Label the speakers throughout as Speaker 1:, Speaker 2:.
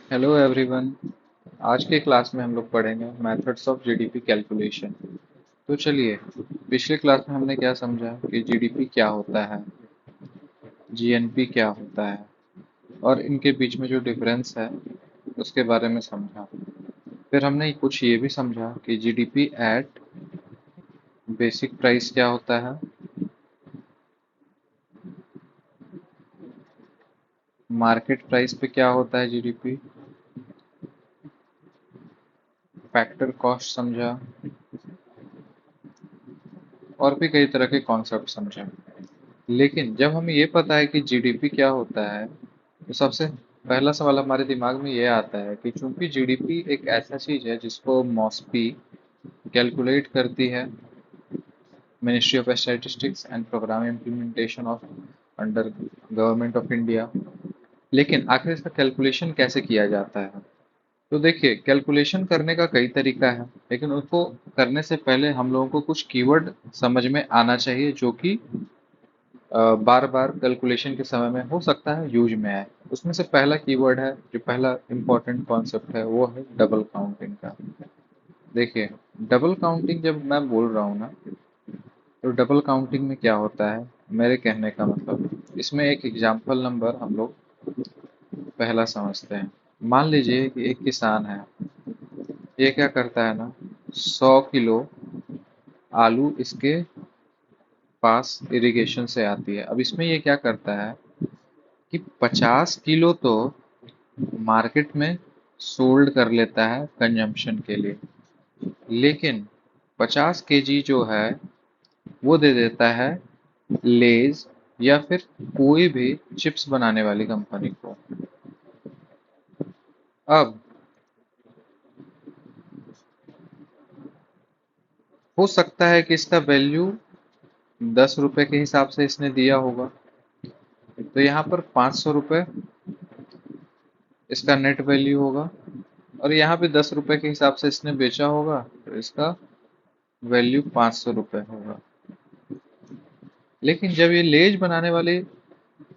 Speaker 1: Hello everyone. आज के class में हम लोग पढ़ेंगे मेथड्स ऑफ जीडीपी कैलकुलेशन। तो चलिए, पिछले क्लास में हमने क्या समझा कि जीडीपी क्या होता है, जीएनपी क्या होता है और इनके बीच में जो डिफरेंस है उसके बारे में समझा। फिर हमने कुछ ये भी समझा कि जीडीपी एट बेसिक प्राइस क्या होता है, मार्केट प्राइस पे क्या होता है जीडीपी, फैक्टर कॉस्ट समझा और भी कई तरह के कॉन्सेप्ट समझे। लेकिन जब हमें ये पता है कि जीडीपी क्या होता है, तो सबसे पहला सवाल हमारे दिमाग में ये आता है कि चूंकि जीडीपी एक ऐसा चीज है जिसको मॉस्पी कैलकुलेट करती है, ministry of statistics and programme implementation of under government of India. लेकिन आखिर इसका कैलकुलेशन कैसे किया जाता है? तो देखिए, कैलकुलेशन करने का कई तरीका है, लेकिन उसको करने से पहले हम लोगों को कुछ कीवर्ड समझ में आना चाहिए जो कि बार बार कैलकुलेशन के समय में हो सकता है यूज में आए। उसमें से पहला कीवर्ड है, जो पहला इंपॉर्टेंट कॉन्सेप्ट है, वो है डबल काउंटिंग का। देखिए, डबल काउंटिंग जब मैं बोल रहा हूँ ना, तो डबल काउंटिंग में क्या होता है, मेरे कहने का मतलब, इसमें एक एग्जाम्पल नंबर हम लोग पहला समझते हैं। मान लीजिए कि एक किसान है, ये क्या करता है ना, 100 किलो आलू इसके पास इरिगेशन से आती है। अब इसमें ये क्या करता है कि 50 किलो तो मार्केट में सोल्ड कर लेता है कंजम्पशन के लिए, लेकिन 50 केजी जो है वो दे देता है लेज या फिर कोई भी चिप्स बनाने वाली कंपनी को। अब हो सकता है कि इसका वैल्यू 10 रुपए के हिसाब से इसने दिया होगा, तो यहाँ पर 500 रुपये इसका नेट वैल्यू होगा, और यहाँ पे 10 रुपए के हिसाब से इसने बेचा होगा, तो इसका वैल्यू 500 रुपये होगा। लेकिन जब ये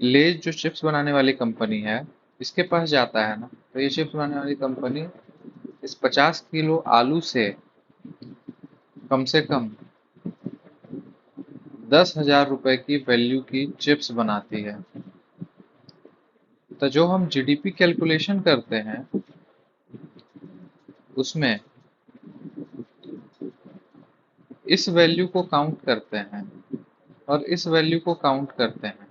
Speaker 1: लेज जो चिप्स बनाने वाली कंपनी है, इसके पास जाता है ना, तो ये चिप्स बनाने वाली कंपनी इस 50 किलो आलू से कम से कम 10,000 रुपए की वैल्यू की चिप्स बनाती है। तो जो हम जीडीपी कैलकुलेशन करते हैं उसमें इस वैल्यू को काउंट करते हैं और इस वैल्यू को काउंट करते हैं।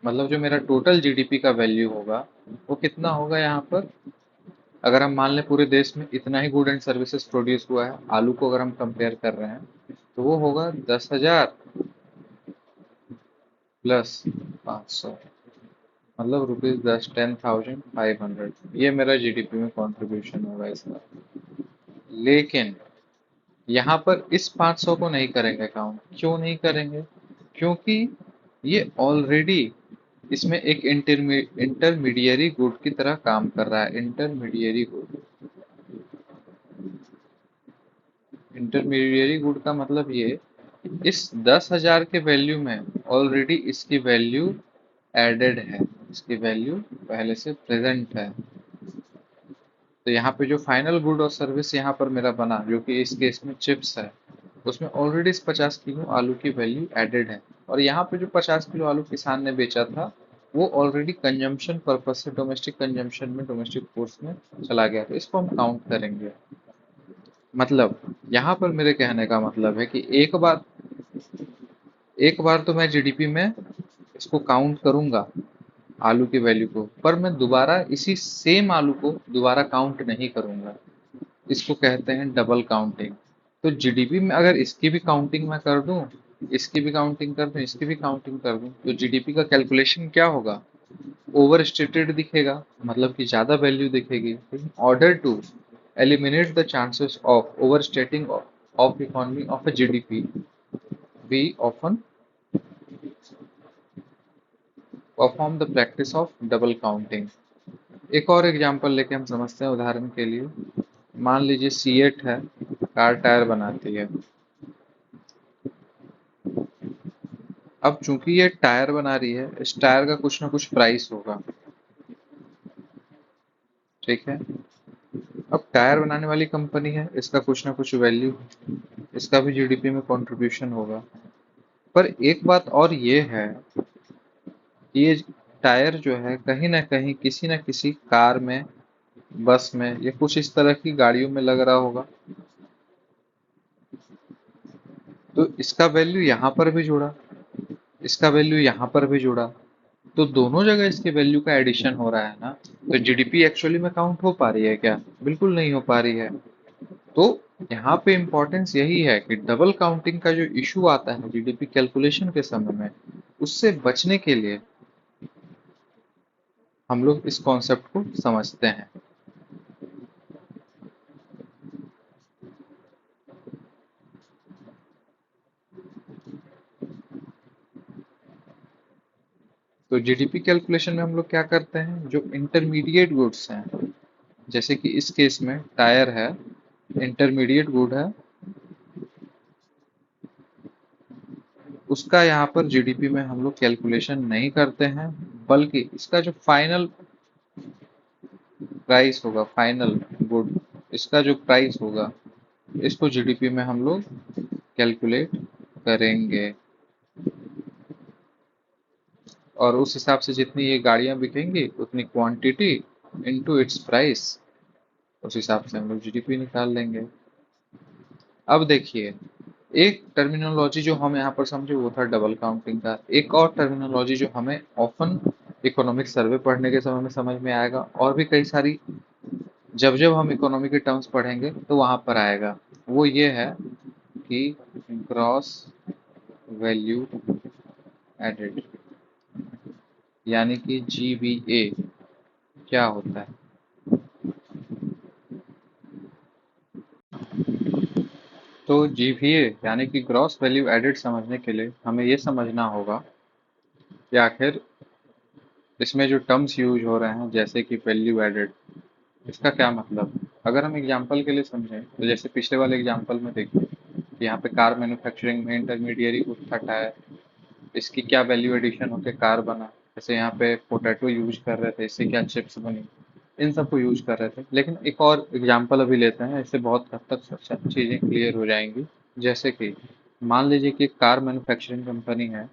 Speaker 1: मतलब जो मेरा टोटल जीडीपी का वैल्यू होगा वो कितना होगा यहाँ पर। अगर हम मान लें पूरे देश में इतना ही गुड एंड सर्विसेज प्रोड्यूस हुआ है, आलू को अगर हम कंपेयर कर रहे हैं, तो वो होगा 10,000 प्लस 500, मतलब ₹10, 10,500। ये मेरा जीडीपी में कंट्रीब्यूशन होगा इसका। लेकिन यहाँ पर इस 500 को नहीं करेंगे काउंट। क्यों नहीं करेंगे? क्योंकि ये ऑलरेडी इसमें एक इंटरमीडियरी गुड की तरह काम कर रहा है। इंटरमीडियरी गुड का मतलब ये, इस 10,000 के वैल्यू में ऑलरेडी इसकी वैल्यू एडेड है, इसकी वैल्यू पहले से प्रेजेंट है। तो यहाँ पे जो फाइनल गुड और सर्विस यहाँ पर मेरा बना, जो कि इस केस में चिप्स है, उसमें ऑलरेडी इस 50 किलो आलू की वैल्यू एडेड है। और यहाँ पे जो 50 किलो आलू किसान ने बेचा था, वो ऑलरेडी कंजम्पशन पर्पज से डोमेस्टिक कंजम्पशन में, डोमेस्टिक फोर्स में चला गया, तो इसको हम काउंट करेंगे। मतलब यहाँ पर मेरे कहने का मतलब है कि एक बार तो मैं जीडीपी में इसको काउंट करूंगा, आलू की वैल्यू को, पर मैं दोबारा इसी सेम आलू को दोबारा काउंट नहीं करूंगा। इसको कहते हैं डबल काउंटिंग। तो जीडीपी में अगर इसकी भी काउंटिंग मैं कर दूं, इसकी भी काउंटिंग कर दूं, इसकी भी काउंटिंग कर दूं, तो जीडीपी का कैलकुलेशन क्या होगा? ओवर स्टेटेड दिखेगा, मतलब कि ज्यादा वैल्यू दिखेगी। Order to eliminate the chances of over stating of economy of a GDP, we often perform the practice of double counting। एक और एग्जांपल लेके हम समझते हैं, उदाहरण के लिए मान लीजिए सीएट है, कार टायर बनाती है। अब चूंकि ये टायर बना रही है, इस टायर का कुछ ना कुछ प्राइस होगा, ठीक है। अब टायर बनाने वाली कंपनी है, इसका कुछ ना कुछ वैल्यू, इसका भी जीडीपी में कंट्रीब्यूशन होगा। पर एक बात और ये है कि ये टायर जो है कहीं ना कहीं किसी न किसी कार में, बस में या कुछ इस तरह की गाड़ियों में लग रहा होगा, तो इसका वैल्यू यहाँ पर भी जुड़ा, इसका वैल्यू यहाँ पर भी जुड़ा, तो दोनों जगह इसके वैल्यू का एडिशन हो रहा है ना। तो जीडीपी एक्चुअली में काउंट हो पा रही है क्या? बिल्कुल नहीं हो पा रही है। तो यहाँ पे इम्पोर्टेंस यही है कि डबल काउंटिंग का जो इशू आता है जीडीपी कैलकुलेशन के समय में, उससे बचने के लिए हम लोग इस कॉन्सेप्ट को समझते हैं। तो जीडीपी कैलकुलेशन में हम लोग क्या करते हैं, जो इंटरमीडिएट गुड्स हैं, जैसे कि इस केस में टायर है, इंटरमीडिएट गुड है, उसका यहाँ पर जीडीपी में हम लोग कैलकुलेशन नहीं करते हैं, बल्कि इसका जो फाइनल प्राइस होगा, फाइनल गुड, इसका जो प्राइस होगा, इसको जीडीपी में हम लोग कैलकुलेट करेंगे। और उस हिसाब से जितनी ये गाड़ियां बिकेंगी उतनी क्वांटिटी इनटू इट्स प्राइस, उस हिसाब से हम लोग जीडीपी निकाल लेंगे। अब देखिए, एक टर्मिनोलॉजी जो हम यहाँ पर समझे वो था डबल काउंटिंग का। एक और टर्मिनोलॉजी जो हमें ऑफन इकोनॉमिक सर्वे पढ़ने के समय में समझ में आएगा, और भी कई सारी जब जब हम इकोनॉमी के टर्म्स पढ़ेंगे तो वहां पर आएगा, वो ये है कि ग्रॉस वैल्यू एडेड, यानी कि जीवीए क्या होता है। तो जीवीए यानी कि ग्रॉस वैल्यू एडेड समझने के लिए हमें ये समझना होगा कि आखिर इसमें जो टर्म्स यूज हो रहे हैं, जैसे कि वैल्यू एडेड, इसका क्या मतलब। अगर हम एग्जांपल के लिए समझें तो जैसे पिछले वाले एग्जांपल में देखिए कि यहाँ पे कार मैन्युफैक्चरिंग में इंटरमीडिएरी गुड था टायर, इसकी क्या वैल्यू एडिशन होकर कार बना। जैसे यहाँ पे पोटैटो यूज कर रहे थे, इससे क्या चिप्स बनी, इन सबको यूज कर रहे थे। लेकिन एक और एग्जांपल अभी लेते हैं, इससे बहुत हद तक चीज़ें क्लियर हो जाएंगी। जैसे कि मान लीजिए कि एक कार मैन्युफैक्चरिंग कंपनी है।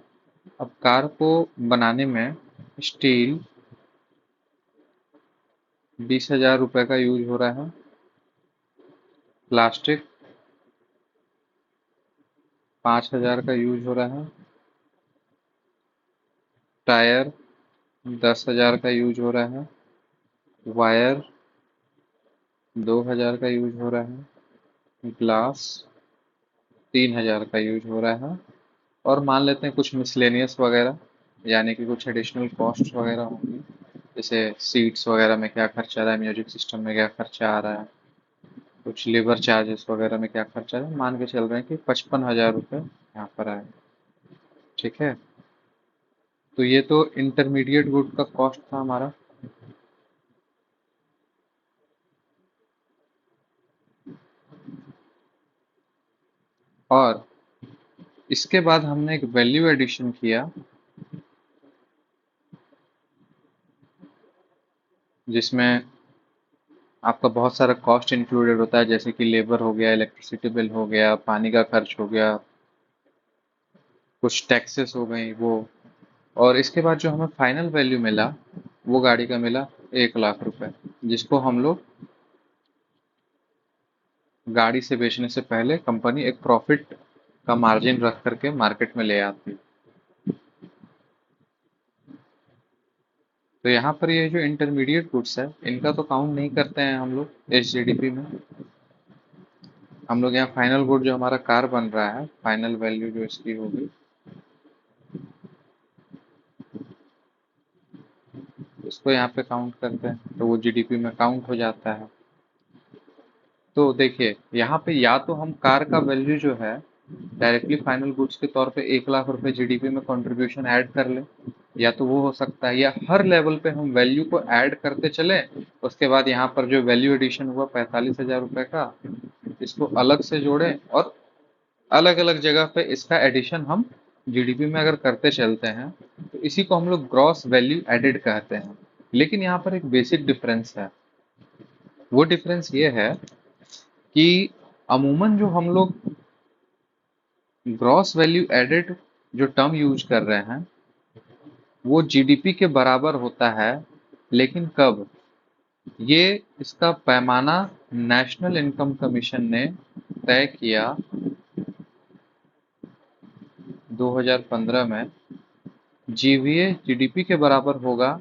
Speaker 1: अब कार को बनाने में स्टील 20,000 रुपये का यूज हो रहा है, प्लास्टिक 5,000 का यूज हो रहा है, टायर 10,000 का यूज हो रहा है, वायर 2,000 का यूज हो रहा है, ग्लास 3,000 का यूज हो रहा है। और मान लेते हैं कुछ मिसलेनियस वगैरह, यानी कि कुछ एडिशनल कॉस्ट वगैरह होंगी, जैसे सीट्स वगैरह में क्या खर्चा आ रहा है, म्यूजिक सिस्टम में क्या खर्चा आ रहा है, कुछ लेबर चार्जेस वगैरह में क्या खर्चा है। मान के चल रहे हैं कि 55,000 रुपये यहाँ पर आए। ठीक है, तो ये तो इंटरमीडिएट गुड का कॉस्ट था हमारा। और इसके बाद हमने एक वैल्यू एडिशन किया, जिसमें आपका बहुत सारा कॉस्ट इंक्लूडेड होता है, जैसे कि लेबर हो गया, इलेक्ट्रिसिटी बिल हो गया, पानी का खर्च हो गया, कुछ टैक्सेस हो गई वो। और इसके बाद जो हमें फाइनल वैल्यू मिला, वो गाड़ी का मिला 1,00,000 रुपए, जिसको हम लोग गाड़ी से बेचने से पहले कंपनी एक प्रॉफिट का मार्जिन रख करके मार्केट में ले आती। तो यहाँ पर ये जो इंटरमीडिएट गुड्स है, इनका तो काउंट नहीं करते हैं हम लोग इस जीडीपी में। हम लोग यहाँ फाइनल गुड जो हमारा कार बन रहा है, फाइनल वैल्यू जो इसकी होगी, इसको यहाँ पे काउंट करते हैं, तो वो जीडीपी में काउंट हो जाता है। तो देखिए यहाँ पे या तो हम कार का वैल्यू जो है डायरेक्टली फाइनल गुड्स के तौर पे 1,00,000 रुपए जीडीपी में कंट्रीब्यूशन ऐड कर ले, या तो वो हो सकता है, या हर लेवल पे हम वैल्यू को ऐड करते चले। उसके बाद यहाँ पर जो वैल्यू एडिशन हुआ 45,000 रुपए का, इसको अलग से जोड़े, और अलग अलग जगह पे इसका एडिशन हम जीडीपी में अगर करते चलते हैं, तो इसी को हम लोग ग्रॉस वैल्यू एडेड कहते हैं। लेकिन यहाँ पर एक बेसिक डिफरेंस है वो डिफरेंस ये है कि अमूमन जो हम लोग ग्रॉस वैल्यू एडेड जो टर्म यूज कर रहे हैं वो जीडीपी के बराबर होता है, लेकिन कब? ये इसका पैमाना नेशनल इनकम कमीशन ने तय किया 2015 में। जीवीए जीडीपी के बराबर होगा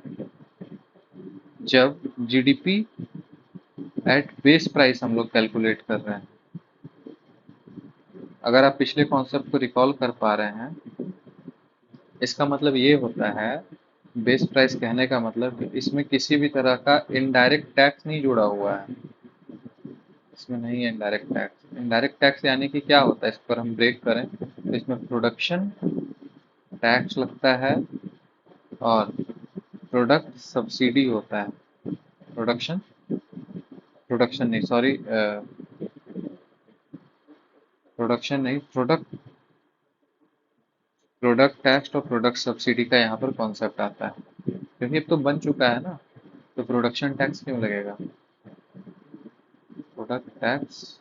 Speaker 1: जब जीडीपी एट बेस प्राइस हम लोग कैलकुलेट कर रहे हैं। अगर आप पिछले कॉन्सेप्ट को रिकॉल कर पा रहे हैं, इसका मतलब ये होता है, बेस प्राइस कहने का मतलब कि इसमें किसी भी तरह का इनडायरेक्ट टैक्स नहीं जुड़ा हुआ है। इसमें नहीं है इनडायरेक्ट टैक्स। इनडायरेक्ट टैक्स यानी कि क्या होता है, इस पर हम ब्रेक करें तो इसमें प्रोडक्शन टैक्स लगता है और प्रोडक्ट सब्सिडी होता है। प्रोडक्शन प्रोडक्शन नहीं, सॉरी, प्रोडक्शन नहीं, प्रोडक्ट प्रोडक्ट टैक्स और प्रोडक्ट सब्सिडी का यहाँ पर कॉन्सेप्ट आता है, क्योंकि अब तो बन चुका है ना, तो प्रोडक्शन टैक्स क्यों लगेगा? प्रोडक्ट टैक्स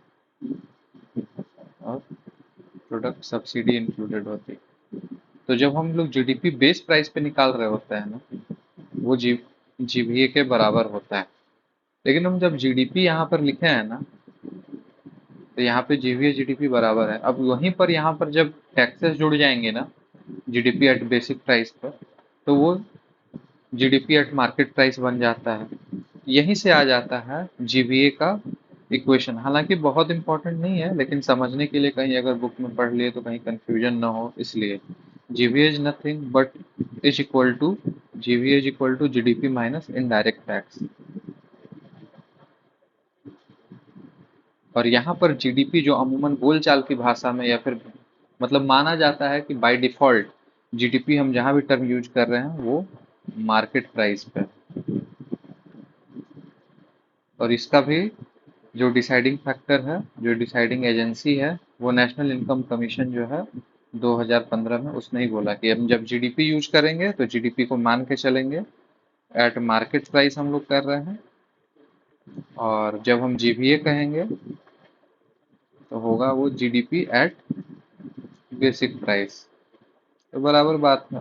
Speaker 1: और प्रोडक्ट सब्सिडी इंक्लूडेड होती। तो जब हम लोग जीडीपी बेस प्राइस पे निकाल रहे होते हैं ना, वो जीवीए के बराबर होता है। लेकिन हम जब जीडीपी यहाँ पर लिखे हैं ना, तो यहाँ पे जीवीए जीडीपी बराबर है। अब वहीं पर यहाँ पर जब टैक्सेस जुड़ जाएंगे ना जीडीपी एट बेसिक प्राइस पर, तो वो जीडीपी एट मार्केट प्राइस बन जाता है। यहीं से आ जाता है जीवीए का इक्वेशन। हालांकि बहुत इंपॉर्टेंट नहीं है, लेकिन समझने के लिए कहीं अगर बुक में पढ़ लिए तो कहीं कंफ्यूजन ना हो, इसलिए GVA is nothing but is equal to GVA is equal to GDP minus indirect tax. और यहाँ पर जीडीपी जो अमूमन बोलचाल की भाषा में या फिर मतलब माना जाता है कि बाय डिफॉल्ट जीडीपी हम जहाँ भी टर्म यूज कर रहे हैं वो मार्केट प्राइस पे। और इसका भी जो डिसाइडिंग फैक्टर है, जो डिसाइडिंग एजेंसी है, वो नेशनल इनकम कमीशन जो है 2015 में, उसने ही बोला कि हम जब जीडीपी यूज करेंगे तो जीडीपी को मान के चलेंगे, एट मार्केट प्राइस हम लोग कर रहे हैं, और जब हम जीवीए कहेंगे तो होगा वो जीडीपी एट बेसिक प्राइस। तो बराबर बात है।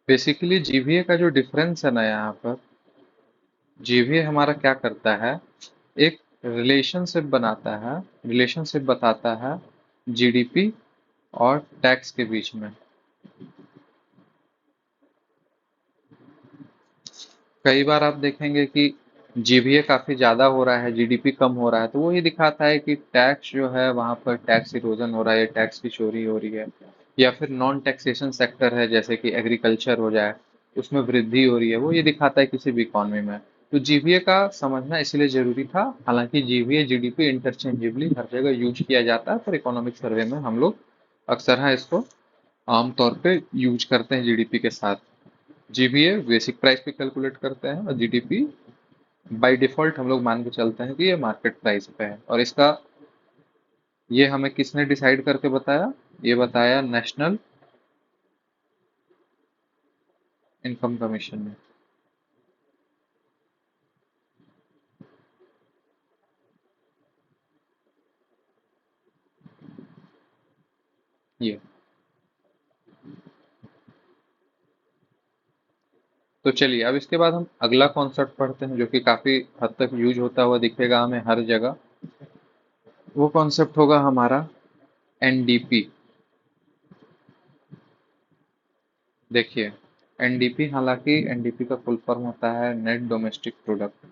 Speaker 1: बेसिकली जीवीए का जो डिफरेंस है ना यहाँ पर, जीवीए हमारा क्या करता है, एक रिलेशनशिप बनाता है, रिलेशनशिप बताता है जीडीपी और टैक्स के बीच में। कई बार आप देखेंगे कि जीवीए काफी ज्यादा हो रहा है, जीडीपी कम हो रहा है, तो वो ये दिखाता है कि टैक्स जो है वहां पर टैक्स इरोजन हो रहा है, टैक्स की चोरी हो रही है। या फिर नॉन टैक्सेशन सेक्टर है जैसे कि एग्रीकल्चर हो जाए, उसमें वृद्धि हो रही है, वो ये दिखाता है किसी भी इकोनॉमी में। तो जीवीए का समझना इसलिए जरूरी था। हालांकि जीवीए जीडीपी इंटरचेंजेबली हर जगह यूज किया जाता है, पर इकोनॉमिक सर्वे में हम लोग अक्सर हाँ इसको आमतौर पे यूज करते हैं जीडीपी के साथ। जीवीए बेसिक प्राइस पे कैलकुलेट करते हैं और जीडीपी बाय डिफॉल्ट हम लोग मान के चलते हैं कि ये मार्केट प्राइस पे है। और इसका ये हमें किसने डिसाइड करके बताया? ये बताया नेशनल इनकम कमीशन ने। ये तो चलिए अब इसके बाद हम अगला कॉन्सेप्ट पढ़ते हैं जो कि काफी हद तक यूज होता हुआ दिखेगा हमें हर जगह। वो कॉन्सेप्ट होगा हमारा एनडीपी। देखिए, एनडीपी, हालांकि एनडीपी का फुल फॉर्म होता है नेट डोमेस्टिक प्रोडक्ट।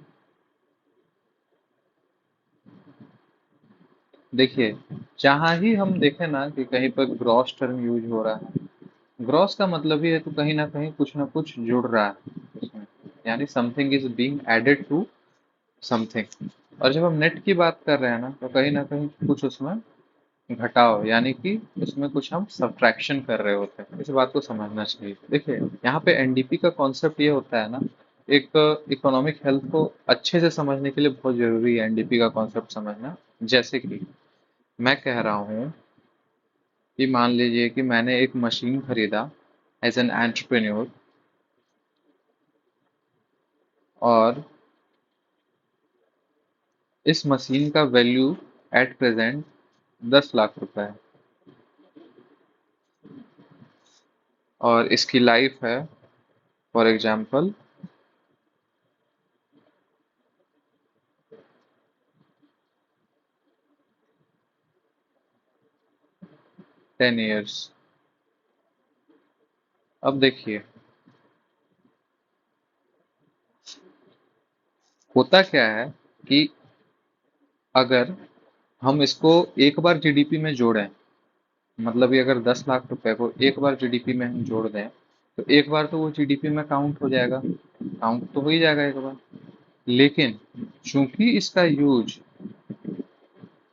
Speaker 1: देखिए, जहां ही हम देखें ना कि कहीं पर ग्रॉस टर्म यूज हो रहा है, ग्रॉस का मतलब ही है तो कहीं ना कहीं कुछ ना कुछ जुड़ रहा है उसमें, यानी something is being added to something. और जब हम नेट की बात कर रहे हैं ना, तो कहीं ना कहीं कुछ उसमें घटाव, यानी कि उसमें कुछ हम सब्ट्रैक्शन कर रहे होते हैं। इस बात को समझना चाहिए। देखिए, यहाँ पे एनडीपी का कॉन्सेप्ट ये होता है ना, एक इकोनॉमिक हेल्थ को अच्छे से समझने के लिए बहुत जरूरी है एनडीपी का कॉन्सेप्ट समझना। जैसे कि मैं कह रहा हूँ कि मान लीजिए कि मैंने एक मशीन खरीदा एज एन एंटरप्रेन्योर, और इस मशीन का वैल्यू एट प्रेजेंट 10 लाख रुपए है, और इसकी लाइफ है फॉर एग्जाम्पल 10 ईयर्स। अब देखिए होता क्या है कि अगर हम इसको एक बार जीडीपी में जोड़ें, मतलब ये अगर 10 लाख रुपए को एक बार जीडीपी में हम जोड़ दें, तो एक बार तो वो जीडीपी में काउंट हो जाएगा, काउंट तो हो ही जाएगा एक बार। लेकिन चूंकि इसका यूज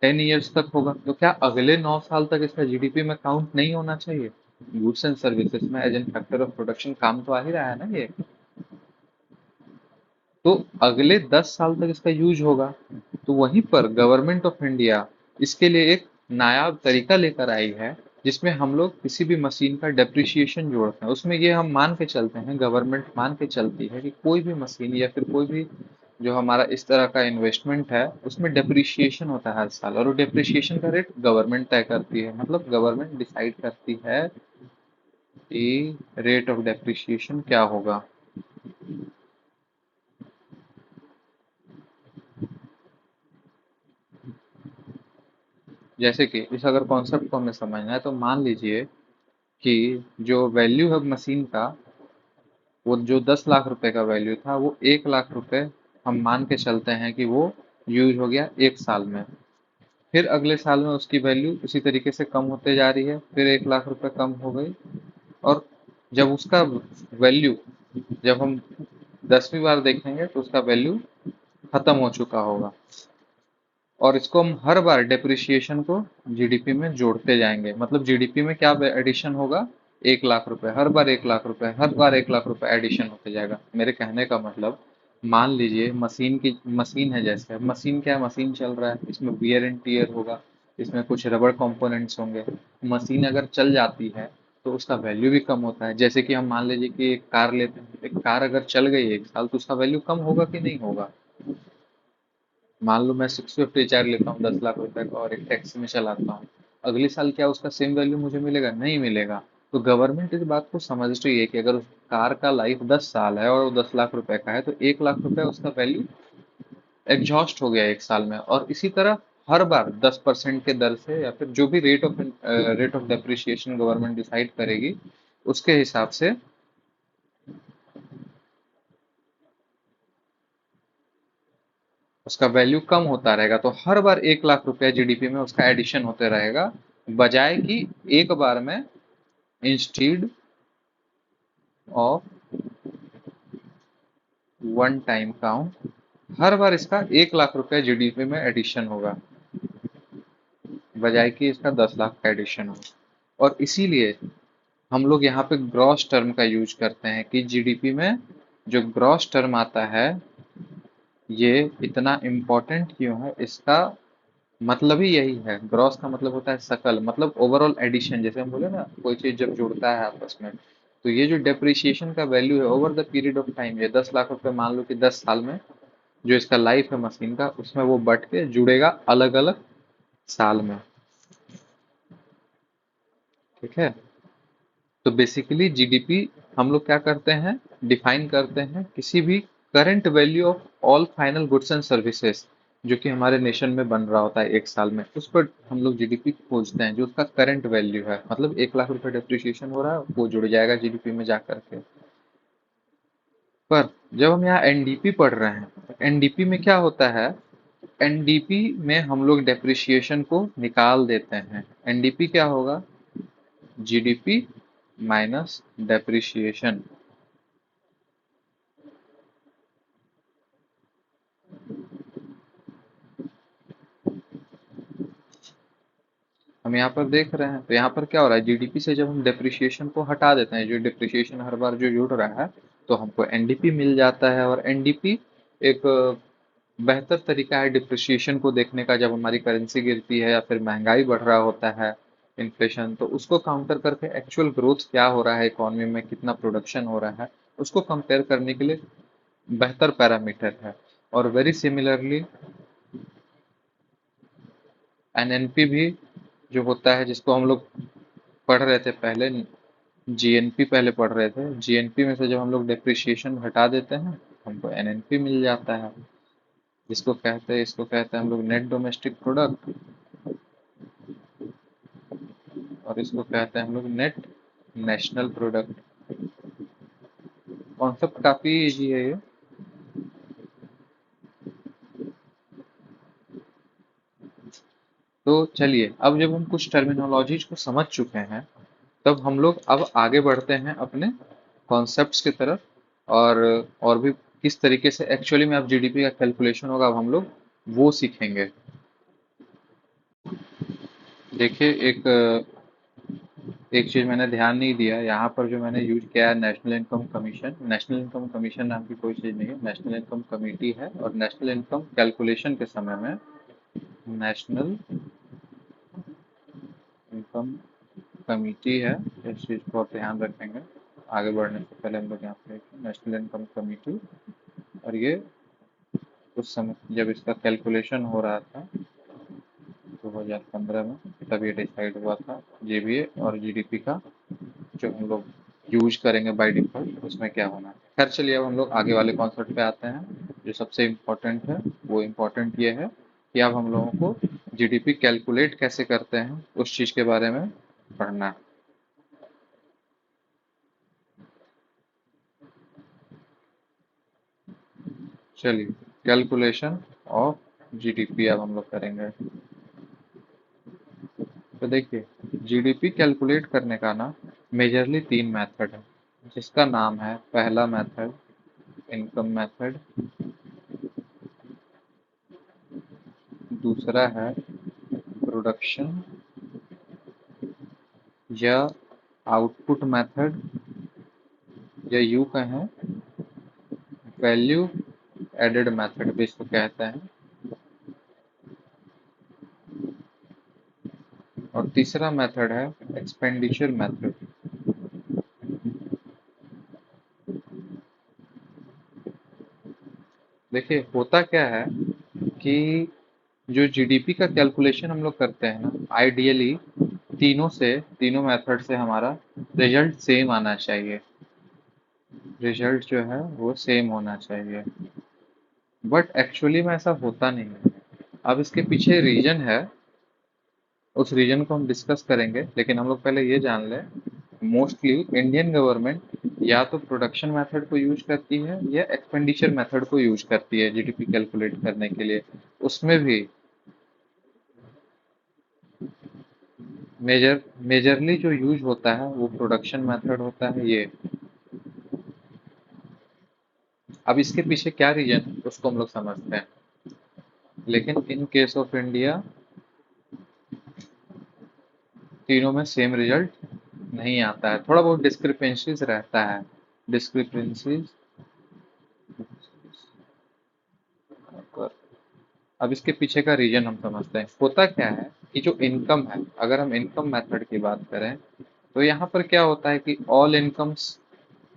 Speaker 1: 10 ईयर्स तक होगा, तो क्या अगले 9 साल तक इसका जीडीपी में काउंट नहीं होना चाहिए? गुड्स एंड सर्विसेज में as an factor of production काम तो आ ही रहा है ना ये। तो अगले 10 साल तक इसका यूज होगा। तो वहीं पर गवर्नमेंट ऑफ इंडिया इसके लिए एक नायाब तरीका लेकर आई है, जिसमें हम लोग किसी भी मशीन का डेप्रिसिएशन जोड़ते हैं। उसमें ये हम मान के चलते हैं, गवर्नमेंट मान के चलती है कि कोई भी मशीन या फिर कोई भी जो हमारा इस तरह का इन्वेस्टमेंट है, उसमें डेप्रिसिएशन होता है हर साल, और वो डेप्रिसिएशन का रेट गवर्नमेंट तय करती है। मतलब गवर्नमेंट डिसाइड करती है कि रेट ऑफ डेप्रिसिएशन क्या होगा। जैसे कि इस अगर कॉन्सेप्ट को हमें समझना है, तो मान लीजिए कि जो वैल्यू है मशीन का, वो जो 10 लाख रुपए का वैल्यू था, वो 1 लाख रुपए हम मान के चलते हैं कि वो यूज हो गया एक साल में। फिर अगले साल में उसकी वैल्यू उसी तरीके से कम होते जा रही है, फिर 1 लाख रुपए कम हो गई, और जब उसका वैल्यू, जब हम 10वीं बार देखेंगे तो उसका वैल्यू खत्म हो चुका होगा। और इसको हम हर बार डेप्रिसिएशन को जीडीपी में जोड़ते जाएंगे। मतलब जीडीपी में क्या एडिशन होगा? 1 लाख रुपए, हर बार 1 लाख रुपए, हर बार 1 लाख रुपए एडिशन होते जाएगा। मेरे कहने का मतलब, मान लीजिए मशीन है, जैसे मशीन क्या है, मशीन चल रहा है, इसमें वियर एंड टीयर होगा, इसमें कुछ रबड़ कंपोनेंट्स होंगे। मशीन अगर चल जाती है तो उसका वैल्यू भी कम होता है। जैसे कि हम मान लीजिए कि एक कार लेते हैं, एक कार अगर चल गई एक साल, तो उसका वैल्यू कम होगा कि नहीं होगा? मान लो मैं स्विफ्ट डिजायर लेता हूँ 10 लाख रुपए का, और एक टैक्सी में चलाता हूँ, अगले साल क्या उसका सेम वैल्यू मुझे मिलेगा? नहीं मिलेगा। तो गवर्नमेंट इस बात को समझ रही है कि अगर उस कार का लाइफ 10 साल है और वो 10 लाख रुपए का है, तो 1 लाख रुपए उसका वैल्यू एग्जॉस्ट हो गया एक साल में। और इसी तरह हर बार 10% के दर से, या फिर जो भी rate of depreciation government decide करेगी, उसके हिसाब से उसका वैल्यू कम होता रहेगा। तो हर बार 1 लाख रुपया जीडीपी में उसका एडिशन होते रहेगा, बजाय कि एक बार में, instead of one time count, हर बार इसका 1 लाख रुपया जीडीपी में एडिशन होगा, बजाय कि इसका 10 लाख का एडिशन हो। और इसीलिए हम लोग यहाँ पे ग्रॉस टर्म का यूज करते हैं कि जीडीपी में जो ग्रॉस टर्म आता है, ये इतना इम्पोर्टेंट क्यों है, इसका मतलब ही यही है। ग्रॉस का मतलब होता है सकल, मतलब ओवरऑल एडिशन। जैसे हम बोले ना, कोई चीज जब जुड़ता है आपस में, तो ये जो डेप्रिसिएशन का वैल्यू है over the period of time, ये 10 लाख रुपए मान लो कि 10 साल में जो इसका लाइफ है मशीन का, उसमें वो बढ़ के जुड़ेगा अलग अलग साल में। ठीक है। तो बेसिकली जीडीपी हम लोग क्या करते हैं, डिफाइन करते हैं किसी भी current value of all final goods and services जो कि हमारे नेशन में बन रहा होता है एक साल में, उस पर हम लोग जीडीपी खोजते हैं, जो उसका करंट वैल्यू है। मतलब 1 लाख रुपए डेप्रिसिएशन हो रहा है, वो जुड़ जाएगा जीडीपी में जा करके। पर जब हम यहाँ एनडीपी पढ़ रहे हैं, एनडीपी में क्या होता है, एनडीपी में हम लोग डेप्रिसिएशन को निकाल देते हैं। एनडीपी क्या होगा? GDP minus depreciation. हम यहाँ पर देख रहे हैं, तो यहाँ पर क्या हो रहा है, जीडीपी से जब हम डेप्रिसिएशन को हटा देते हैं, जो डेप्रिसिएशन हर बार जो जुड़ रहा है, तो हमको एनडीपी मिल जाता है। और एनडीपी एक बेहतर तरीका है डिप्रिसिएशन को देखने का, जब हमारी करेंसी गिरती है या फिर महंगाई बढ़ रहा होता है, इन्फ्लेशन, तो उसको काउंटर करके एक्चुअल ग्रोथ क्या हो रहा है इकोनॉमी में, कितना प्रोडक्शन हो रहा है, उसको कंपेयर करने के लिए बेहतर पैरामीटर है। और वेरी सिमिलरली एनएनपी भी जो होता है, जिसको हम लोग पढ़ रहे थे पहले, जीएनपी पहले पढ़ रहे थे, जीएनपी में से जब हम लोग डेप्रिसिएशन हटा देते हैं हमको एनएनपी मिल जाता है। इसको कहते हैं हम लोग नेट डोमेस्टिक प्रोडक्ट, और इसको कहते हैं हम लोग नेट नेशनल प्रोडक्ट। कॉन्सेप्ट काफी इजी है ये। तो चलिए, अब जब हम कुछ टर्मिनोलॉजीज को समझ चुके हैं, तब हम लोग अब आगे बढ़ते हैं अपने कॉन्सेप्ट्स की तरफ। और भी किस तरीके से एक्चुअली में अब जीडीपी का कैलकुलेशन होगा, अब हम लोग वो सीखेंगे। देखिए, एक चीज मैंने ध्यान नहीं दिया यहाँ पर, जो मैंने यूज किया है national income commission. National income commission नाम की कोई चीज नहीं है, नेशनल इनकम कमेटी है। और नेशनल इनकम कैलकुलेशन के समय में नेशनल इनकम कमेटी है, इस चीज को आप ध्यान रखेंगे। आगे बढ़ने से पहले हम लोग यहाँ पे नेशनल इनकम कमेटी, और ये उस समय जब इसका कैलकुलेशन हो रहा था 2015 में, तब ये डिसाइड हुआ था जीबीए और जीडीपी का जो हम लोग यूज करेंगे बाय डिफॉल्ट, उसमें क्या होना है। खैर चलिए, अब हम लोग आगे वाले कॉन्सेप्ट पे आते हैं। जो सबसे इम्पोर्टेंट है, वो इम्पोर्टेंट ये है कि अब हम लोगों को जीडीपी कैलकुलेट कैसे करते हैं उस चीज के बारे में पढ़ना है। चलिए, कैलकुलेशन ऑफ जीडीपी अब हम लोग करेंगे। तो देखिए, जीडीपी कैलकुलेट करने का ना मेजरली 3 मेथड है, जिसका नाम है, पहला मेथड इनकम मेथड, दूसरा है प्रोडक्शन या आउटपुट मेथड, या यूं कहें वैल्यू एडेड मेथड भी इसको कहते हैं, और तीसरा मेथड है एक्सपेंडिचर मेथड। देखिए, होता क्या है कि जो जीडीपी का कैलकुलेशन हम लोग करते हैं ना, आइडियली तीनों मेथड से हमारा रिजल्ट सेम आना चाहिए। रिजल्ट जो है वो सेम होना चाहिए, बट एक्चुअली में ऐसा होता नहीं है। अब इसके पीछे रीजन है, उस रीजन को हम डिस्कस करेंगे, लेकिन हम लोग पहले ये जान लें, मोस्टली इंडियन गवर्नमेंट या तो प्रोडक्शन मेथड को यूज करती है या एक्सपेंडिचर मेथड को यूज करती है जीडीपी कैलकुलेट करने के लिए। उसमें भी मेजरली जो यूज होता है वो प्रोडक्शन मेथड होता है ये। अब इसके पीछे क्या रीजन है उसको हम लोग समझते हैं। लेकिन इन केस ऑफ इंडिया तीनों में सेम रिजल्ट नहीं आता है, थोड़ा बहुत डिस्क्रिपेंसीज रहता है। डिस्क्रिपेंसीज, अब इसके पीछे का रीजन हम समझते हैं। होता क्या है कि जो इनकम है, अगर हम इनकम मेथड की बात करें, तो यहाँ पर क्या होता है कि ऑल इनकम्स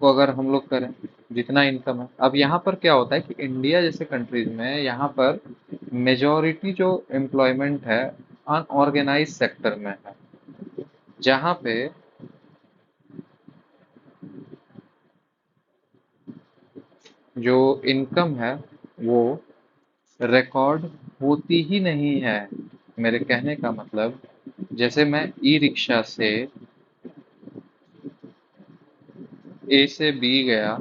Speaker 1: को अगर हम लोग करें, जितना इनकम है, अब यहाँ पर क्या होता है कि इंडिया जैसे कंट्रीज में यहाँ पर मेजॉरिटी जो एम्प्लॉयमेंट है अनऑर्गेनाइज सेक्टर में है, जहाँ पे जो इनकम है वो रिकॉर्ड होती ही नहीं है। मेरे कहने का मतलब, जैसे मैं ई रिक्शा से ए से बी गया,